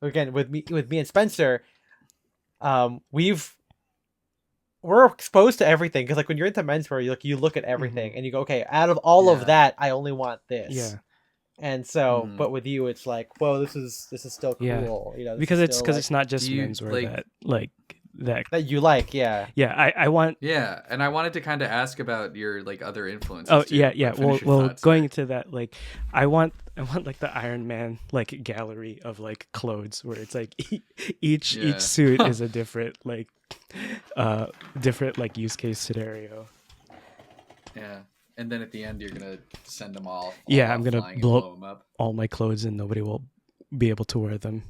Speaker 1: Again, with me and Spencer, we're exposed to everything because like when you're into menswear, you look at everything and you go, okay, out of all of that, I only want this.
Speaker 3: Yeah.
Speaker 1: And so, but with you, it's like, whoa, this is still cool.
Speaker 3: Because it's not just menswear that
Speaker 1: you like,
Speaker 3: I want
Speaker 2: and I wanted to kind of ask about your like other influences.
Speaker 3: Well, going into that, like I want like the Iron Man like gallery of like clothes where it's like each suit is a different like use case scenario.
Speaker 2: And then at the end you're gonna send them all
Speaker 3: I'm gonna blow up all my clothes and nobody will be able to wear them.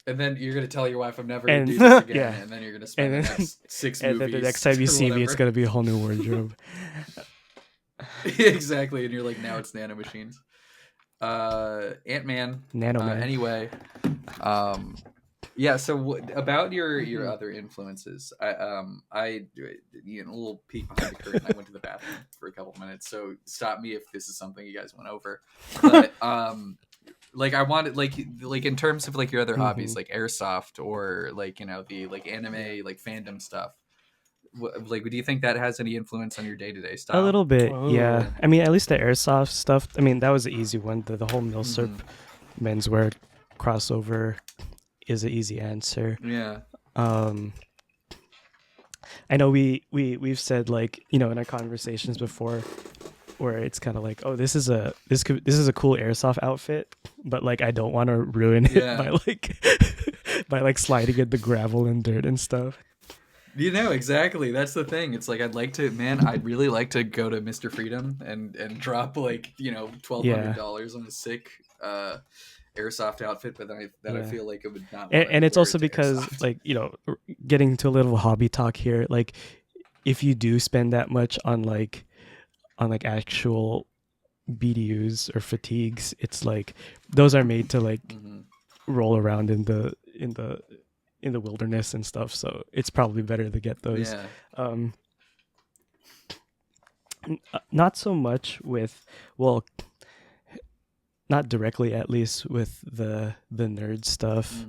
Speaker 2: And then you're going to tell your wife, I'm never going to do this again. And then you're going to spend the next 6 movies.
Speaker 3: And then the next time you see me, it's going to be a whole new wardrobe.
Speaker 2: Exactly. And you're like, now it's nano machines. Ant-Man.
Speaker 3: Nanoman.
Speaker 2: Anyway. So about your other influences, a little peek behind the curtain. I went to the bathroom for a couple minutes. So stop me if this is something you guys went over. But, like I wanted like in terms of like your other hobbies like airsoft or like the like anime like fandom stuff, like do you think that has any influence on your day-to-day style?
Speaker 3: A little bit. Yeah, I mean at least the airsoft stuff, I mean that was the easy one. The whole milsurp menswear crossover is an easy answer. I know we've said like in our conversations before where it's kind of like, oh, this is a cool airsoft outfit, but like I don't want to ruin it by like sliding in the gravel and dirt and stuff.
Speaker 2: Exactly. That's the thing. It's like I'd really like to go to Mr. Freedom and drop like $1,200 on a sick airsoft outfit, but then I feel like it would not.
Speaker 3: And it's also because airsoft. Like getting to a little hobby talk here, like if you do spend that much on like actual BDUs or fatigues, it's like those are made to like roll around in the wilderness and stuff, so it's probably better to get those. Not so much with, well, not directly at least with the nerd stuff.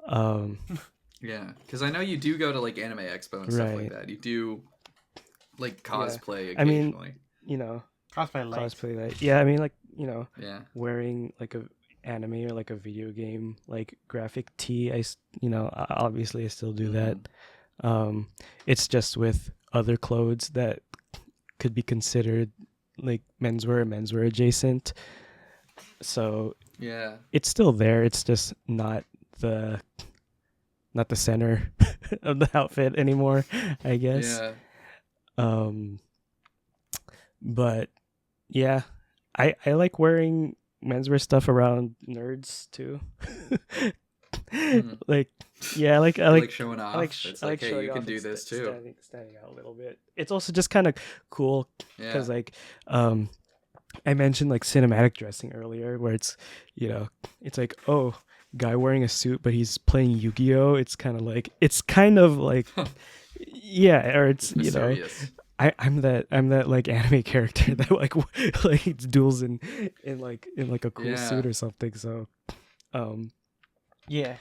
Speaker 2: Yeah, because I know you do go to like anime expo and stuff like
Speaker 3: Right.
Speaker 2: that. You do like cosplay
Speaker 3: I mean,
Speaker 2: occasionally.
Speaker 1: Cosplay light.
Speaker 3: Yeah, I mean, like,
Speaker 2: Yeah.
Speaker 3: wearing like a anime or like a video game like graphic tee. Obviously I still do that. It's just with other clothes that could be considered like menswear adjacent. So
Speaker 2: Yeah.
Speaker 3: it's still there. It's just not the center of the outfit anymore, I guess.
Speaker 2: Yeah.
Speaker 3: But yeah, I like wearing menswear stuff around nerds too. Like, yeah, I like
Speaker 2: showing off. It's
Speaker 3: I
Speaker 2: like, hey,
Speaker 3: showing
Speaker 2: you can
Speaker 3: off
Speaker 2: do
Speaker 3: and
Speaker 2: this too.
Speaker 3: standing out a little bit. It's also just kind of cool because
Speaker 2: Yeah.
Speaker 3: like I mentioned like cinematic dressing earlier, where it's it's like, oh, guy wearing a suit but he's playing Yu-Gi-Oh. It's kind of like yeah, or it's
Speaker 2: Mysterious.
Speaker 3: I'm that like anime character that like like duels in like a cool suit or something. So
Speaker 1: Yeah,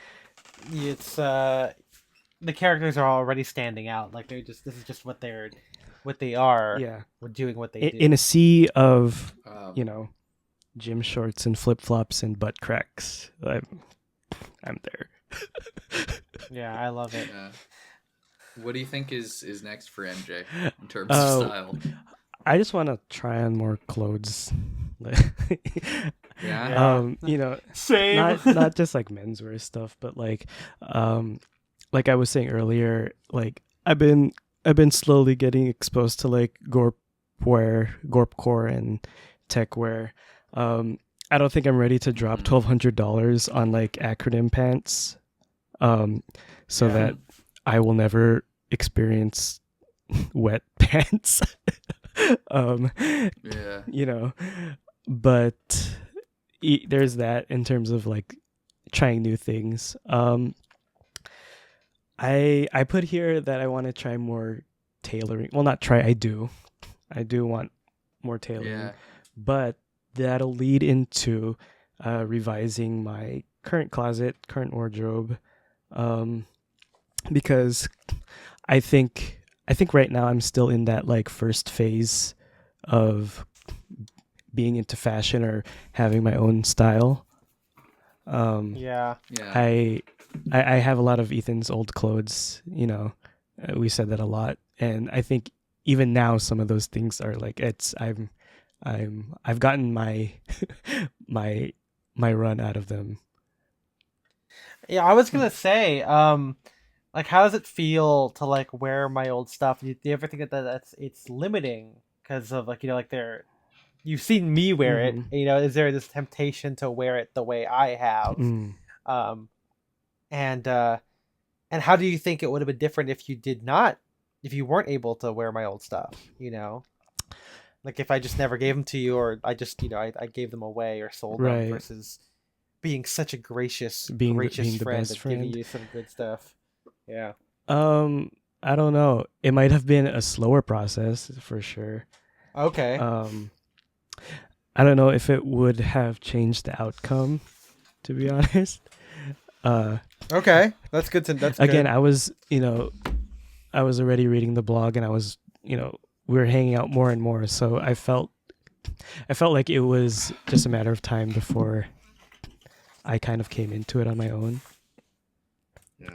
Speaker 1: it's the characters are already standing out. Like this is just what they are.
Speaker 3: yeah,
Speaker 1: We're doing what they do.
Speaker 3: in a sea of
Speaker 2: Um,
Speaker 3: gym shorts and flip-flops and butt cracks, I'm there.
Speaker 1: Yeah, I love it.
Speaker 2: Yeah. What do you think is next for MJ in terms of style?
Speaker 3: I just want to try on more clothes.
Speaker 2: Yeah.
Speaker 1: Same.
Speaker 3: Not just like menswear stuff, but like I was saying earlier, like I've been slowly getting exposed to like gorpcore and tech wear. I don't think I'm ready to drop $1,200 on like acronym pants, so that I will never experience wet pants.
Speaker 2: Yeah.
Speaker 3: But there's that in terms of like trying new things. I put here that I want to try more tailoring. Well, not try. I do want more tailoring.
Speaker 2: Yeah.
Speaker 3: But that'll lead into revising my current wardrobe, because I think right now I'm still in that like first phase of being into fashion or having my own style.
Speaker 1: Yeah.
Speaker 3: I have a lot of Ethan's old clothes. We said that a lot, and I think even now some of those things are like I've gotten my my run out of them.
Speaker 1: Yeah, I was gonna say, like, how does it feel to like wear my old stuff? Do you ever think that's it's limiting because of like you've seen me wear it? Is there this temptation to wear it the way I have? And how do you think it would have been different if you weren't able to wear my old stuff? Like if I just never gave them to you, or I just I gave them away or sold them, versus being such a gracious friend and giving you some good stuff. Yeah.
Speaker 3: I don't know. It might have been a slower process for sure.
Speaker 1: Okay.
Speaker 3: I don't know if it would have changed the outcome, to be honest.
Speaker 1: Okay, that's good. That's
Speaker 3: again,
Speaker 1: good.
Speaker 3: I was already reading the blog, and I was we were hanging out more and more, so I felt like it was just a matter of time before I kind of came into it on my own.
Speaker 2: Yeah.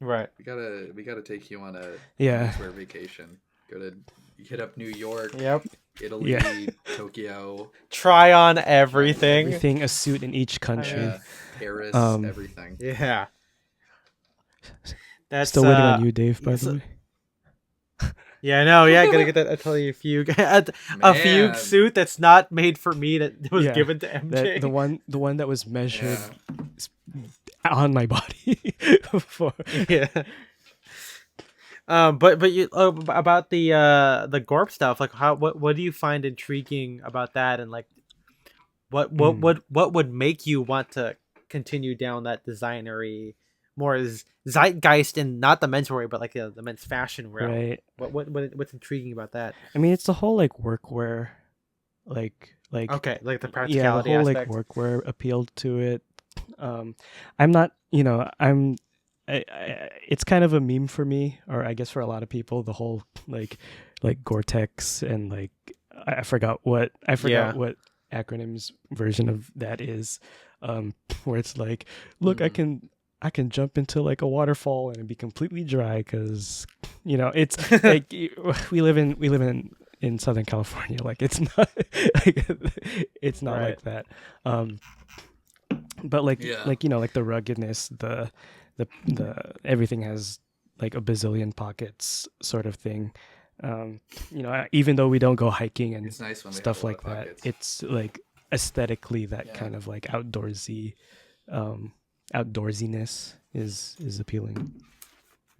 Speaker 1: Right.
Speaker 2: We gotta take you on a menswear vacation. Hit up New York.
Speaker 1: Yep.
Speaker 2: Italy, Tokyo.
Speaker 1: Try on everything.
Speaker 3: A suit in each country.
Speaker 2: Paris, everything.
Speaker 1: Yeah. That's
Speaker 3: still waiting on you, Dave, by the way.
Speaker 1: Yeah, I know. Yeah, gotta get that. I'll tell you a fugue suit that's not made for me that was given to MJ.
Speaker 3: The one that was measured on my body.
Speaker 1: Yeah. But you about the Gorp stuff, like what do you find intriguing about that, and like what would make you want to continue down that designery, more as zeitgeist and not the menswear, but like the men's fashion realm?
Speaker 3: Right.
Speaker 1: What's intriguing about that?
Speaker 3: I mean, it's the whole like workwear, like
Speaker 1: okay, like the practicality
Speaker 3: the whole
Speaker 1: aspect.
Speaker 3: like workwear appealed to it. I'm not, I'm it's kind of a meme for me, or I guess for a lot of people, the whole like Gore-Tex and like I forgot what acronyms version of that is, where it's like, look, I can jump into like a waterfall and it'd be completely dry because it's like we live in Southern California. Like it's not like it's not like that. But like like the ruggedness, the everything has like a bazillion pockets sort of thing. Even though we don't go hiking and
Speaker 2: it's nice when
Speaker 3: stuff like that,
Speaker 2: pockets.
Speaker 3: it's like aesthetically that kind of like outdoorsy outdoorsiness is appealing.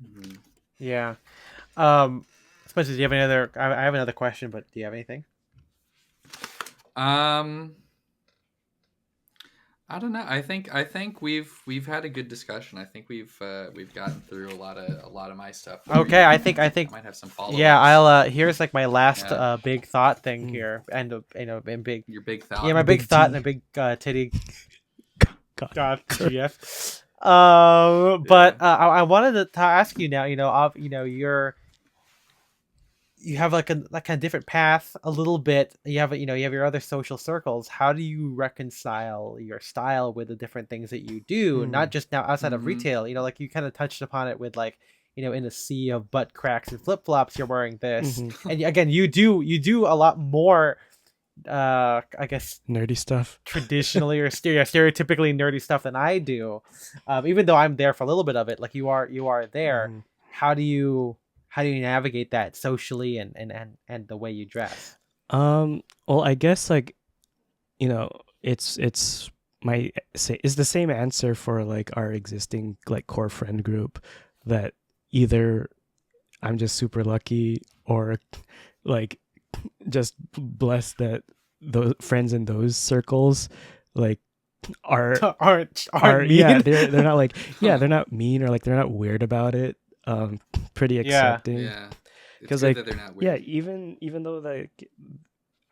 Speaker 2: Mm-hmm.
Speaker 1: Yeah. Spencer, do you have any other? I have another question, but do you have anything?
Speaker 2: I don't know. I think we've had a good discussion. I think we've gotten through a lot of my stuff.
Speaker 1: Okay, I think
Speaker 2: I might have some follow-ups.
Speaker 1: Yeah, I'll here's like my last big thought thing here, and and big
Speaker 2: your big thought.
Speaker 1: Yeah, my big thought and a big titty. God, GF. But I wanted to ask you now. You have like a kind of different path a little bit. You have your other social circles. How do you reconcile your style with the different things that you do? Not just now outside of retail. Like you kind of touched upon it with like in a sea of butt cracks and flip flops, you're wearing this, and again you do a lot more. I guess
Speaker 3: nerdy stuff,
Speaker 1: traditionally or stereotypically nerdy stuff than I do. Even though I'm there for a little bit of it, like you are there. How do you navigate that socially and the way you dress?
Speaker 3: Well, I guess like it's the same answer for like our existing like core friend group, that either I'm just super lucky or like just blessed that those friends in those circles like aren't mean. Yeah, they're not like they're not mean or like they're not weird about it. Pretty accepting.
Speaker 2: Yeah.
Speaker 3: Because like
Speaker 2: they're not weird.
Speaker 3: even though like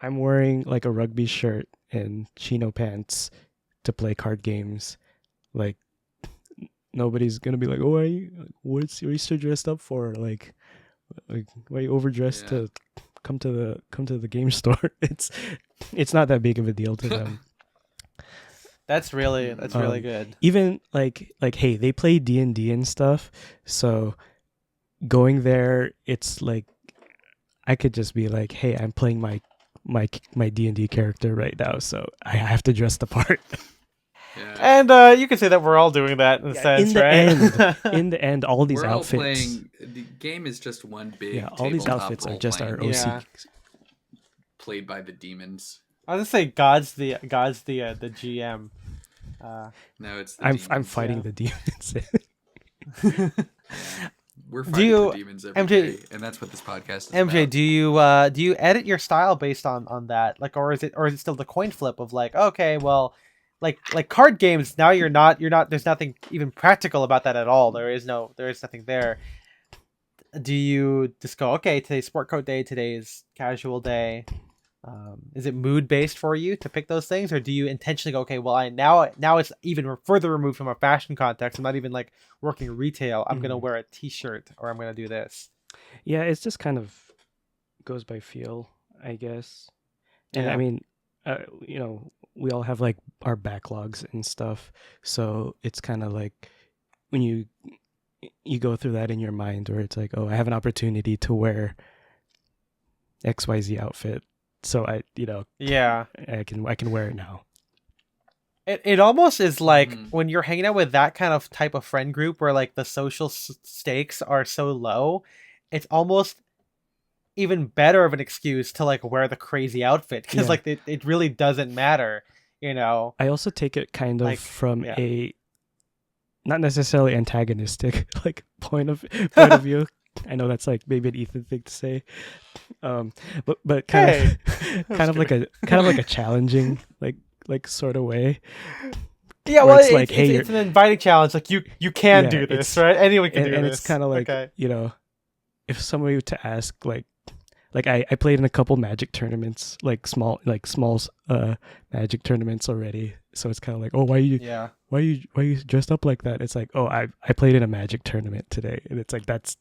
Speaker 3: I'm wearing like a rugby shirt and chino pants to play card games, like nobody's gonna be like, oh, what are you so dressed up for? Like why are you overdressed to come to the game store? It's not that big of a deal to them.
Speaker 1: That's really good.
Speaker 3: Even like hey, they play D&D and stuff, so going there, it's like I could just be like, hey, I'm playing my D&D character right now, so I have to dress the part.
Speaker 2: Yeah.
Speaker 1: And you can say that we're all doing that in a sense, right?
Speaker 3: In the end, all these
Speaker 2: we're
Speaker 3: outfits.
Speaker 2: All playing, the game is just one big.
Speaker 3: All these outfits are just our OC.
Speaker 2: Played by the demons.
Speaker 1: I was gonna say God's the GM.
Speaker 2: No, it's.
Speaker 3: I'm fighting the demons.
Speaker 2: We're fighting the demons every day, and that's what this podcast is
Speaker 1: MJ,
Speaker 2: about.
Speaker 1: do you edit your style based on that? Like, or is it still the coin flip of like, okay, well, like card games, now you're not there's nothing even practical about that at all. There is nothing there. Do you just go, okay, today's sport coat day, today's casual day? Is it mood based for you to pick those things, or do you intentionally go, okay, well, now it's even further removed from a fashion context. I'm not even like working retail. I'm gonna wear a t-shirt, or I'm gonna do this.
Speaker 3: Yeah, it's just kind of goes by feel, I guess. And I mean, we all have like our backlogs and stuff, so it's kind of like when you go through that in your mind, where it's like, oh, I have an opportunity to wear XYZ outfit. So I can wear it now.
Speaker 1: It almost is like when you're hanging out with that kind of type of friend group where like the social stakes are so low, it's almost even better of an excuse to like wear the crazy outfit because like it really doesn't matter, I
Speaker 3: also take it kind of like, from a not necessarily antagonistic like point of view. I know that's like maybe an Ethan thing to say, but kind of like a challenging like sort of way.
Speaker 1: Yeah, well, it's like it's an inviting challenge. Like you can do this, right? Anyone can do this,
Speaker 3: and it's kind of like if somebody were to ask like, I played in a couple Magic tournaments, like small Magic tournaments already. So it's kind of like, oh, why you dressed up like that? It's like, oh, I played in a Magic tournament today, and it's like that's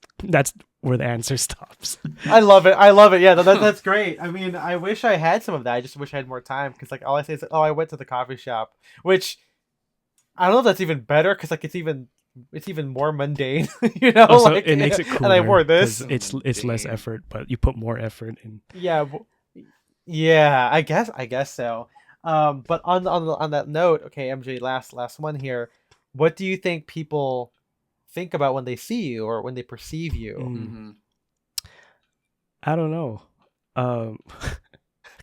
Speaker 3: where the answer stops.
Speaker 1: I love it. Yeah, that's great. I mean, I wish I had some of that. I just wish I had more time because like all I say is, oh, I went to the coffee shop, which I don't know if that's even better because like it's even more mundane, you know.
Speaker 3: Oh, so
Speaker 1: like,
Speaker 3: it makes it cooler.
Speaker 1: And I wore this.
Speaker 3: It's less effort, but you put more effort in.
Speaker 1: Yeah, I guess so. But on that note, okay, MJ, last one here. What do you think people think about when they see you or when they perceive you?
Speaker 2: Mm-hmm.
Speaker 3: I don't know.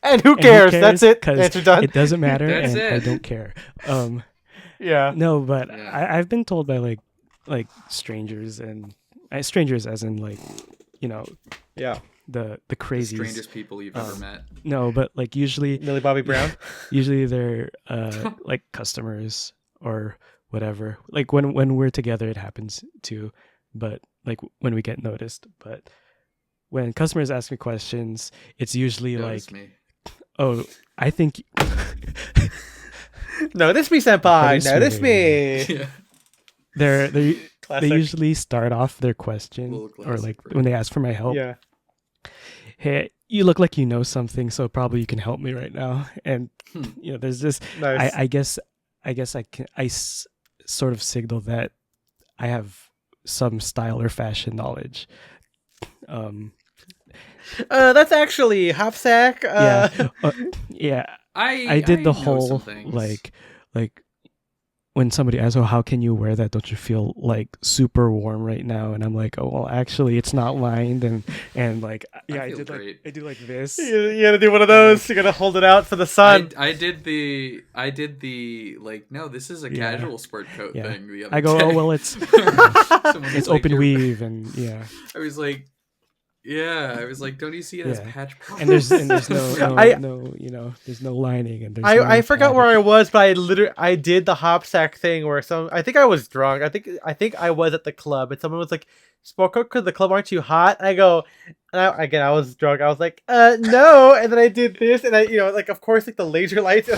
Speaker 1: And who cares? That's it. Answer done.
Speaker 3: It doesn't matter,
Speaker 2: That's
Speaker 3: and
Speaker 2: it.
Speaker 3: I don't care.
Speaker 1: Yeah.
Speaker 3: No, but I've been told by like strangers, and strangers as in like, you know,
Speaker 1: yeah,
Speaker 3: the crazies,
Speaker 2: the strangest people you've ever met.
Speaker 3: No, but like usually
Speaker 1: Millie Bobby Brown.
Speaker 3: Usually they're like customers or whatever. Like when we're together, it happens too. But like when we get noticed, but when customers ask me questions, it's usually
Speaker 2: Notice
Speaker 3: like,
Speaker 2: me.
Speaker 3: oh, I think.
Speaker 1: Notice me, senpai. Notice me.
Speaker 2: Yeah.
Speaker 3: They
Speaker 1: Classic.
Speaker 3: usually start off their question or like when they ask for my help.
Speaker 1: Yeah.
Speaker 3: Hey, you look like you know something, so probably you can help me right now. And you know, there's this.
Speaker 1: Nice.
Speaker 3: I guess I sort of signal that I have some style or fashion knowledge.
Speaker 1: That's actually Hopsack.
Speaker 3: Yeah. I did the whole like when somebody asks, "Oh, how can you wear that? Don't you feel like super warm right now?" And I'm like, "Oh, well, actually, it's not lined." And like, yeah, I do like this.
Speaker 1: You gotta do one of those. You gotta hold it out for the sun.
Speaker 2: I did the like, no, this is a casual sport coat thing. The other
Speaker 3: I go,
Speaker 2: day.
Speaker 3: oh well, it's
Speaker 2: it's
Speaker 3: open weave, and yeah.
Speaker 2: I was like, don't you see it as patch?
Speaker 3: And there's no you know, there's no lining, and there's
Speaker 1: I forgot where I was, but I did the Hopsack thing where I think I was drunk. I think I was at the club, and someone was like, "Sport coat, cause the club aren't too hot." And I go, I was drunk. I was like, no. And then I did this, and I, you know, like of course, like the laser lights,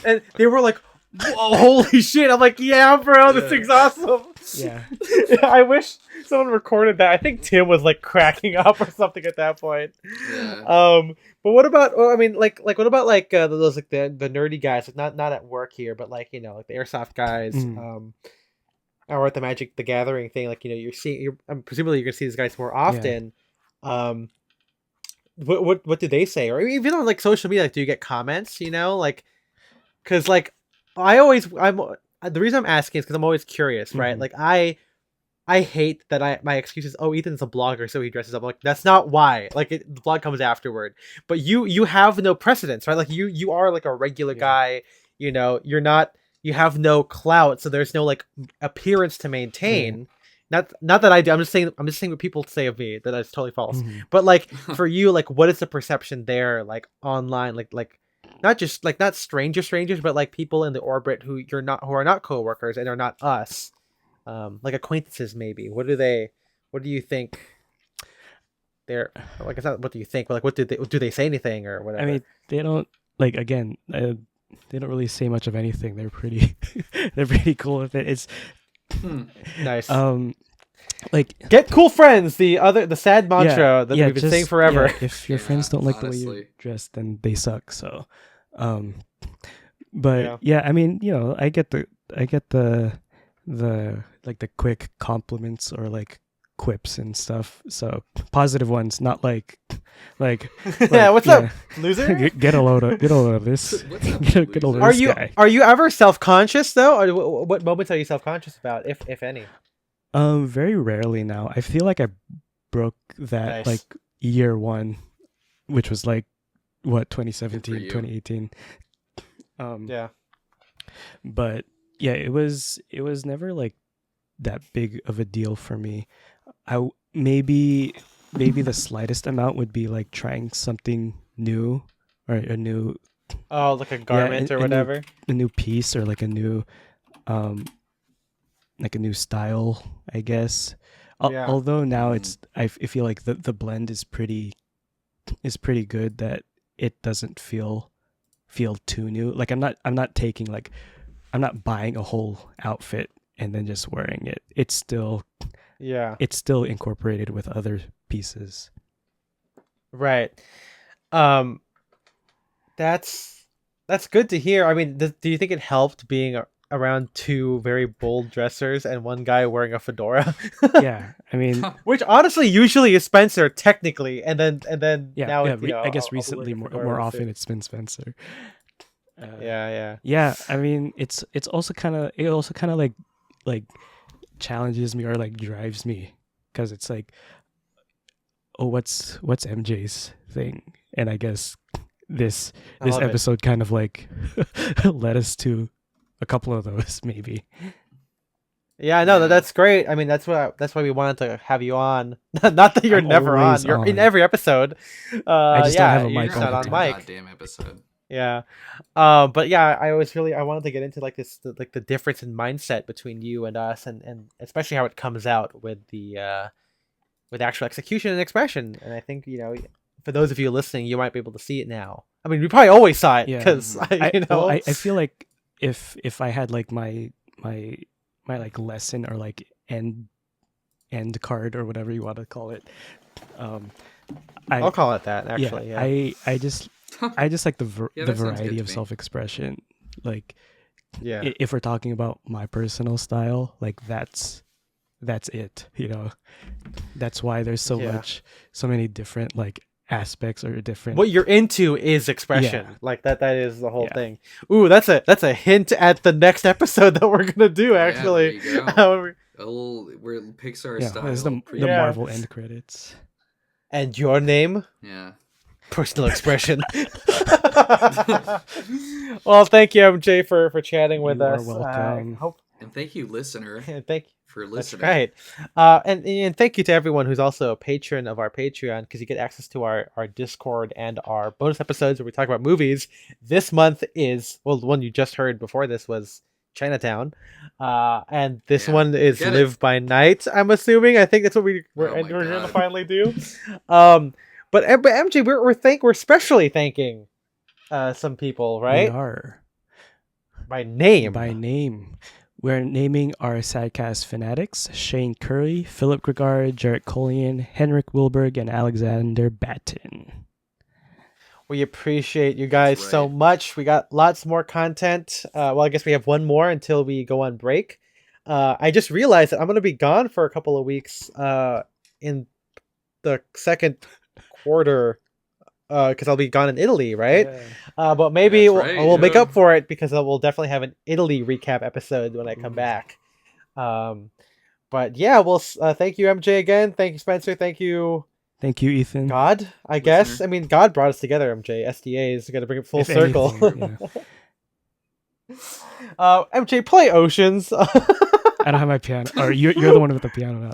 Speaker 1: and they were like, whoa, holy shit! I'm like, yeah, bro, this thing's awesome.
Speaker 3: Yeah.
Speaker 1: I wish someone recorded that. I think Tim was like cracking up or something at that point.
Speaker 2: Yeah.
Speaker 1: But what about? Well, I mean, like what about like those like the nerdy guys? Like not at work here, but like, you know, like the airsoft guys. Or at the Gathering thing. Like, you know, presumably you're gonna see these guys more often. Yeah. What do they say? Or even on like social media, like, do you get comments? You know, like, because like the reason I'm asking is because I'm always curious, right? Like I hate that my excuse is, oh, Ethan's a blogger, so he dresses up. Like, that's not why. Like, the blog comes afterward. But you have no precedence, right? Like, you are like a regular guy. You know, you have no clout, so there's no like appearance to maintain. Not that I do. I'm just saying what people say of me, that is totally false. But like for you, like, what is the perception there, like online, like not just like not strangers, but like people in the orbit who are not coworkers and are not us. Like acquaintances, maybe. What do you think? They're like, it's not what do you think, but like, what do they say anything or whatever?
Speaker 3: I mean, they don't like, again, they don't really say much of anything. They're pretty cool with it. It's
Speaker 1: nice.
Speaker 3: Like, get
Speaker 1: cool friends. The sad mantra that we've been saying forever.
Speaker 3: If your friends don't like the way you're dressed, then they suck. So, but I mean, you know, I get the like the quick compliments or like quips and stuff. So positive ones, not like
Speaker 1: yeah, what's up, loser?
Speaker 3: Get a load of this. Get a load of this guy.
Speaker 1: Are you ever self-conscious though? Or what moments are you self-conscious about, if any?
Speaker 3: Very rarely now. I feel like I broke that like year one, which was like what, 2017, 2018.
Speaker 1: Yeah.
Speaker 3: But yeah, it was never like that big of a deal for me. Maybe the slightest amount would be like trying something new or a new
Speaker 1: like a garment or whatever,
Speaker 3: a new piece or like a new style, I guess. Although now I feel like the blend is pretty is pretty good that it doesn't feel too new. Like I'm not taking like I'm not buying a whole outfit and then just wearing it. It's still incorporated with other pieces.
Speaker 1: Right. That's good to hear. I mean, do you think it helped being around two very bold dressers and one guy wearing a fedora?
Speaker 3: Yeah, I mean,
Speaker 1: which honestly usually is Spencer technically, and then now
Speaker 3: I guess recently more often it's been Spencer.
Speaker 1: Yeah.
Speaker 3: I mean, it also kind of like challenges me or like drives me, because it's like, oh, what's MJ's thing? And I guess this episode kind of like led us to a couple of those, maybe.
Speaker 1: Yeah, no, that's great. I mean, that's why we wanted to have you on. Not that you're never on. You're in every episode.
Speaker 3: I just don't have a mic
Speaker 1: on mic.
Speaker 2: Goddamn episode.
Speaker 1: Yeah. But yeah, I wanted to get into like this, like the difference in mindset between you and us, and especially how it comes out with the with actual execution and expression. And I think, for those of you listening, you might be able to see it now. I mean, we probably always saw it because
Speaker 3: I feel like if I had like my like lesson or like end card or whatever you want to call it,
Speaker 1: I'll call it that actually.
Speaker 3: Yeah. I just like the variety of self-expression. Like, if we're talking about my personal style, like that's it. That's why there's so many different like aspects or different.
Speaker 1: What you're into is expression. Like that is the whole thing. Ooh, that's a hint at the next episode that we're gonna do. Actually,
Speaker 2: yeah, there you go. We're Pixar style.
Speaker 3: There's the Marvel end credits.
Speaker 1: And your name?
Speaker 2: Yeah.
Speaker 1: Personal expression. Well, thank you, MJ, for chatting with us.
Speaker 3: You are welcome.
Speaker 2: And thank you, listener.
Speaker 1: Thank you
Speaker 2: for listening.
Speaker 1: That's right. And thank you to everyone who's also a patron of our Patreon, because you get access to our Discord and our bonus episodes where we talk about movies. This month is, well, the one you just heard before this was Chinatown, and this one is Live by Night. I'm assuming. I think that's what we're gonna finally do. But MJ, we're especially thanking some people, right?
Speaker 3: We are.
Speaker 1: By name.
Speaker 3: We're naming our Sidecast fanatics: Shane Curry, Philip Gregard, Jarrett Collian, Henrik Wilberg, and Alexander Batten.
Speaker 1: We appreciate you guys so much. We got lots more content. Well, I guess we have one more until we go on break. I just realized that I'm going to be gone for a couple of weeks in the second quarter, because I'll be gone in Italy, right? Yeah. But maybe we'll make up for it, because we'll definitely have an Italy recap episode when I come back. But yeah, we'll thank you, MJ, again. Thank you, Spencer. Thank you,
Speaker 3: Ethan.
Speaker 1: God, I guess. I mean, God brought us together, MJ. SDA is going to bring it full circle. MJ, play Oceans.
Speaker 3: I don't have my piano. Or you're the one with the piano now.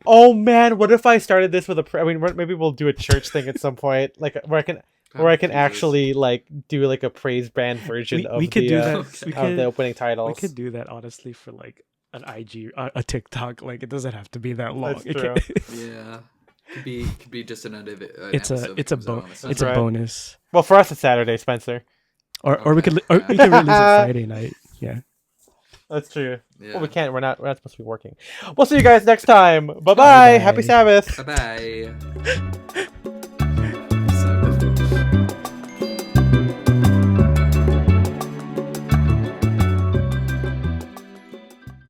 Speaker 1: Oh man, what if I started this with maybe we'll do a church thing at some point, like where I can actually like do like a praise band version of the opening titles.
Speaker 3: We could do that honestly for like an IG, a TikTok. Like it doesn't have to be that long.
Speaker 1: That's true.
Speaker 2: Yeah, could be just another.
Speaker 3: It's a bonus.
Speaker 1: Well, for us it's Saturday, Spencer.
Speaker 3: Or we could release it Friday night. Yeah.
Speaker 1: That's true. Yeah. Well, we can't. We're not supposed to be working. We'll see you guys next time. Bye-bye. Happy Sabbath.
Speaker 2: Bye-bye.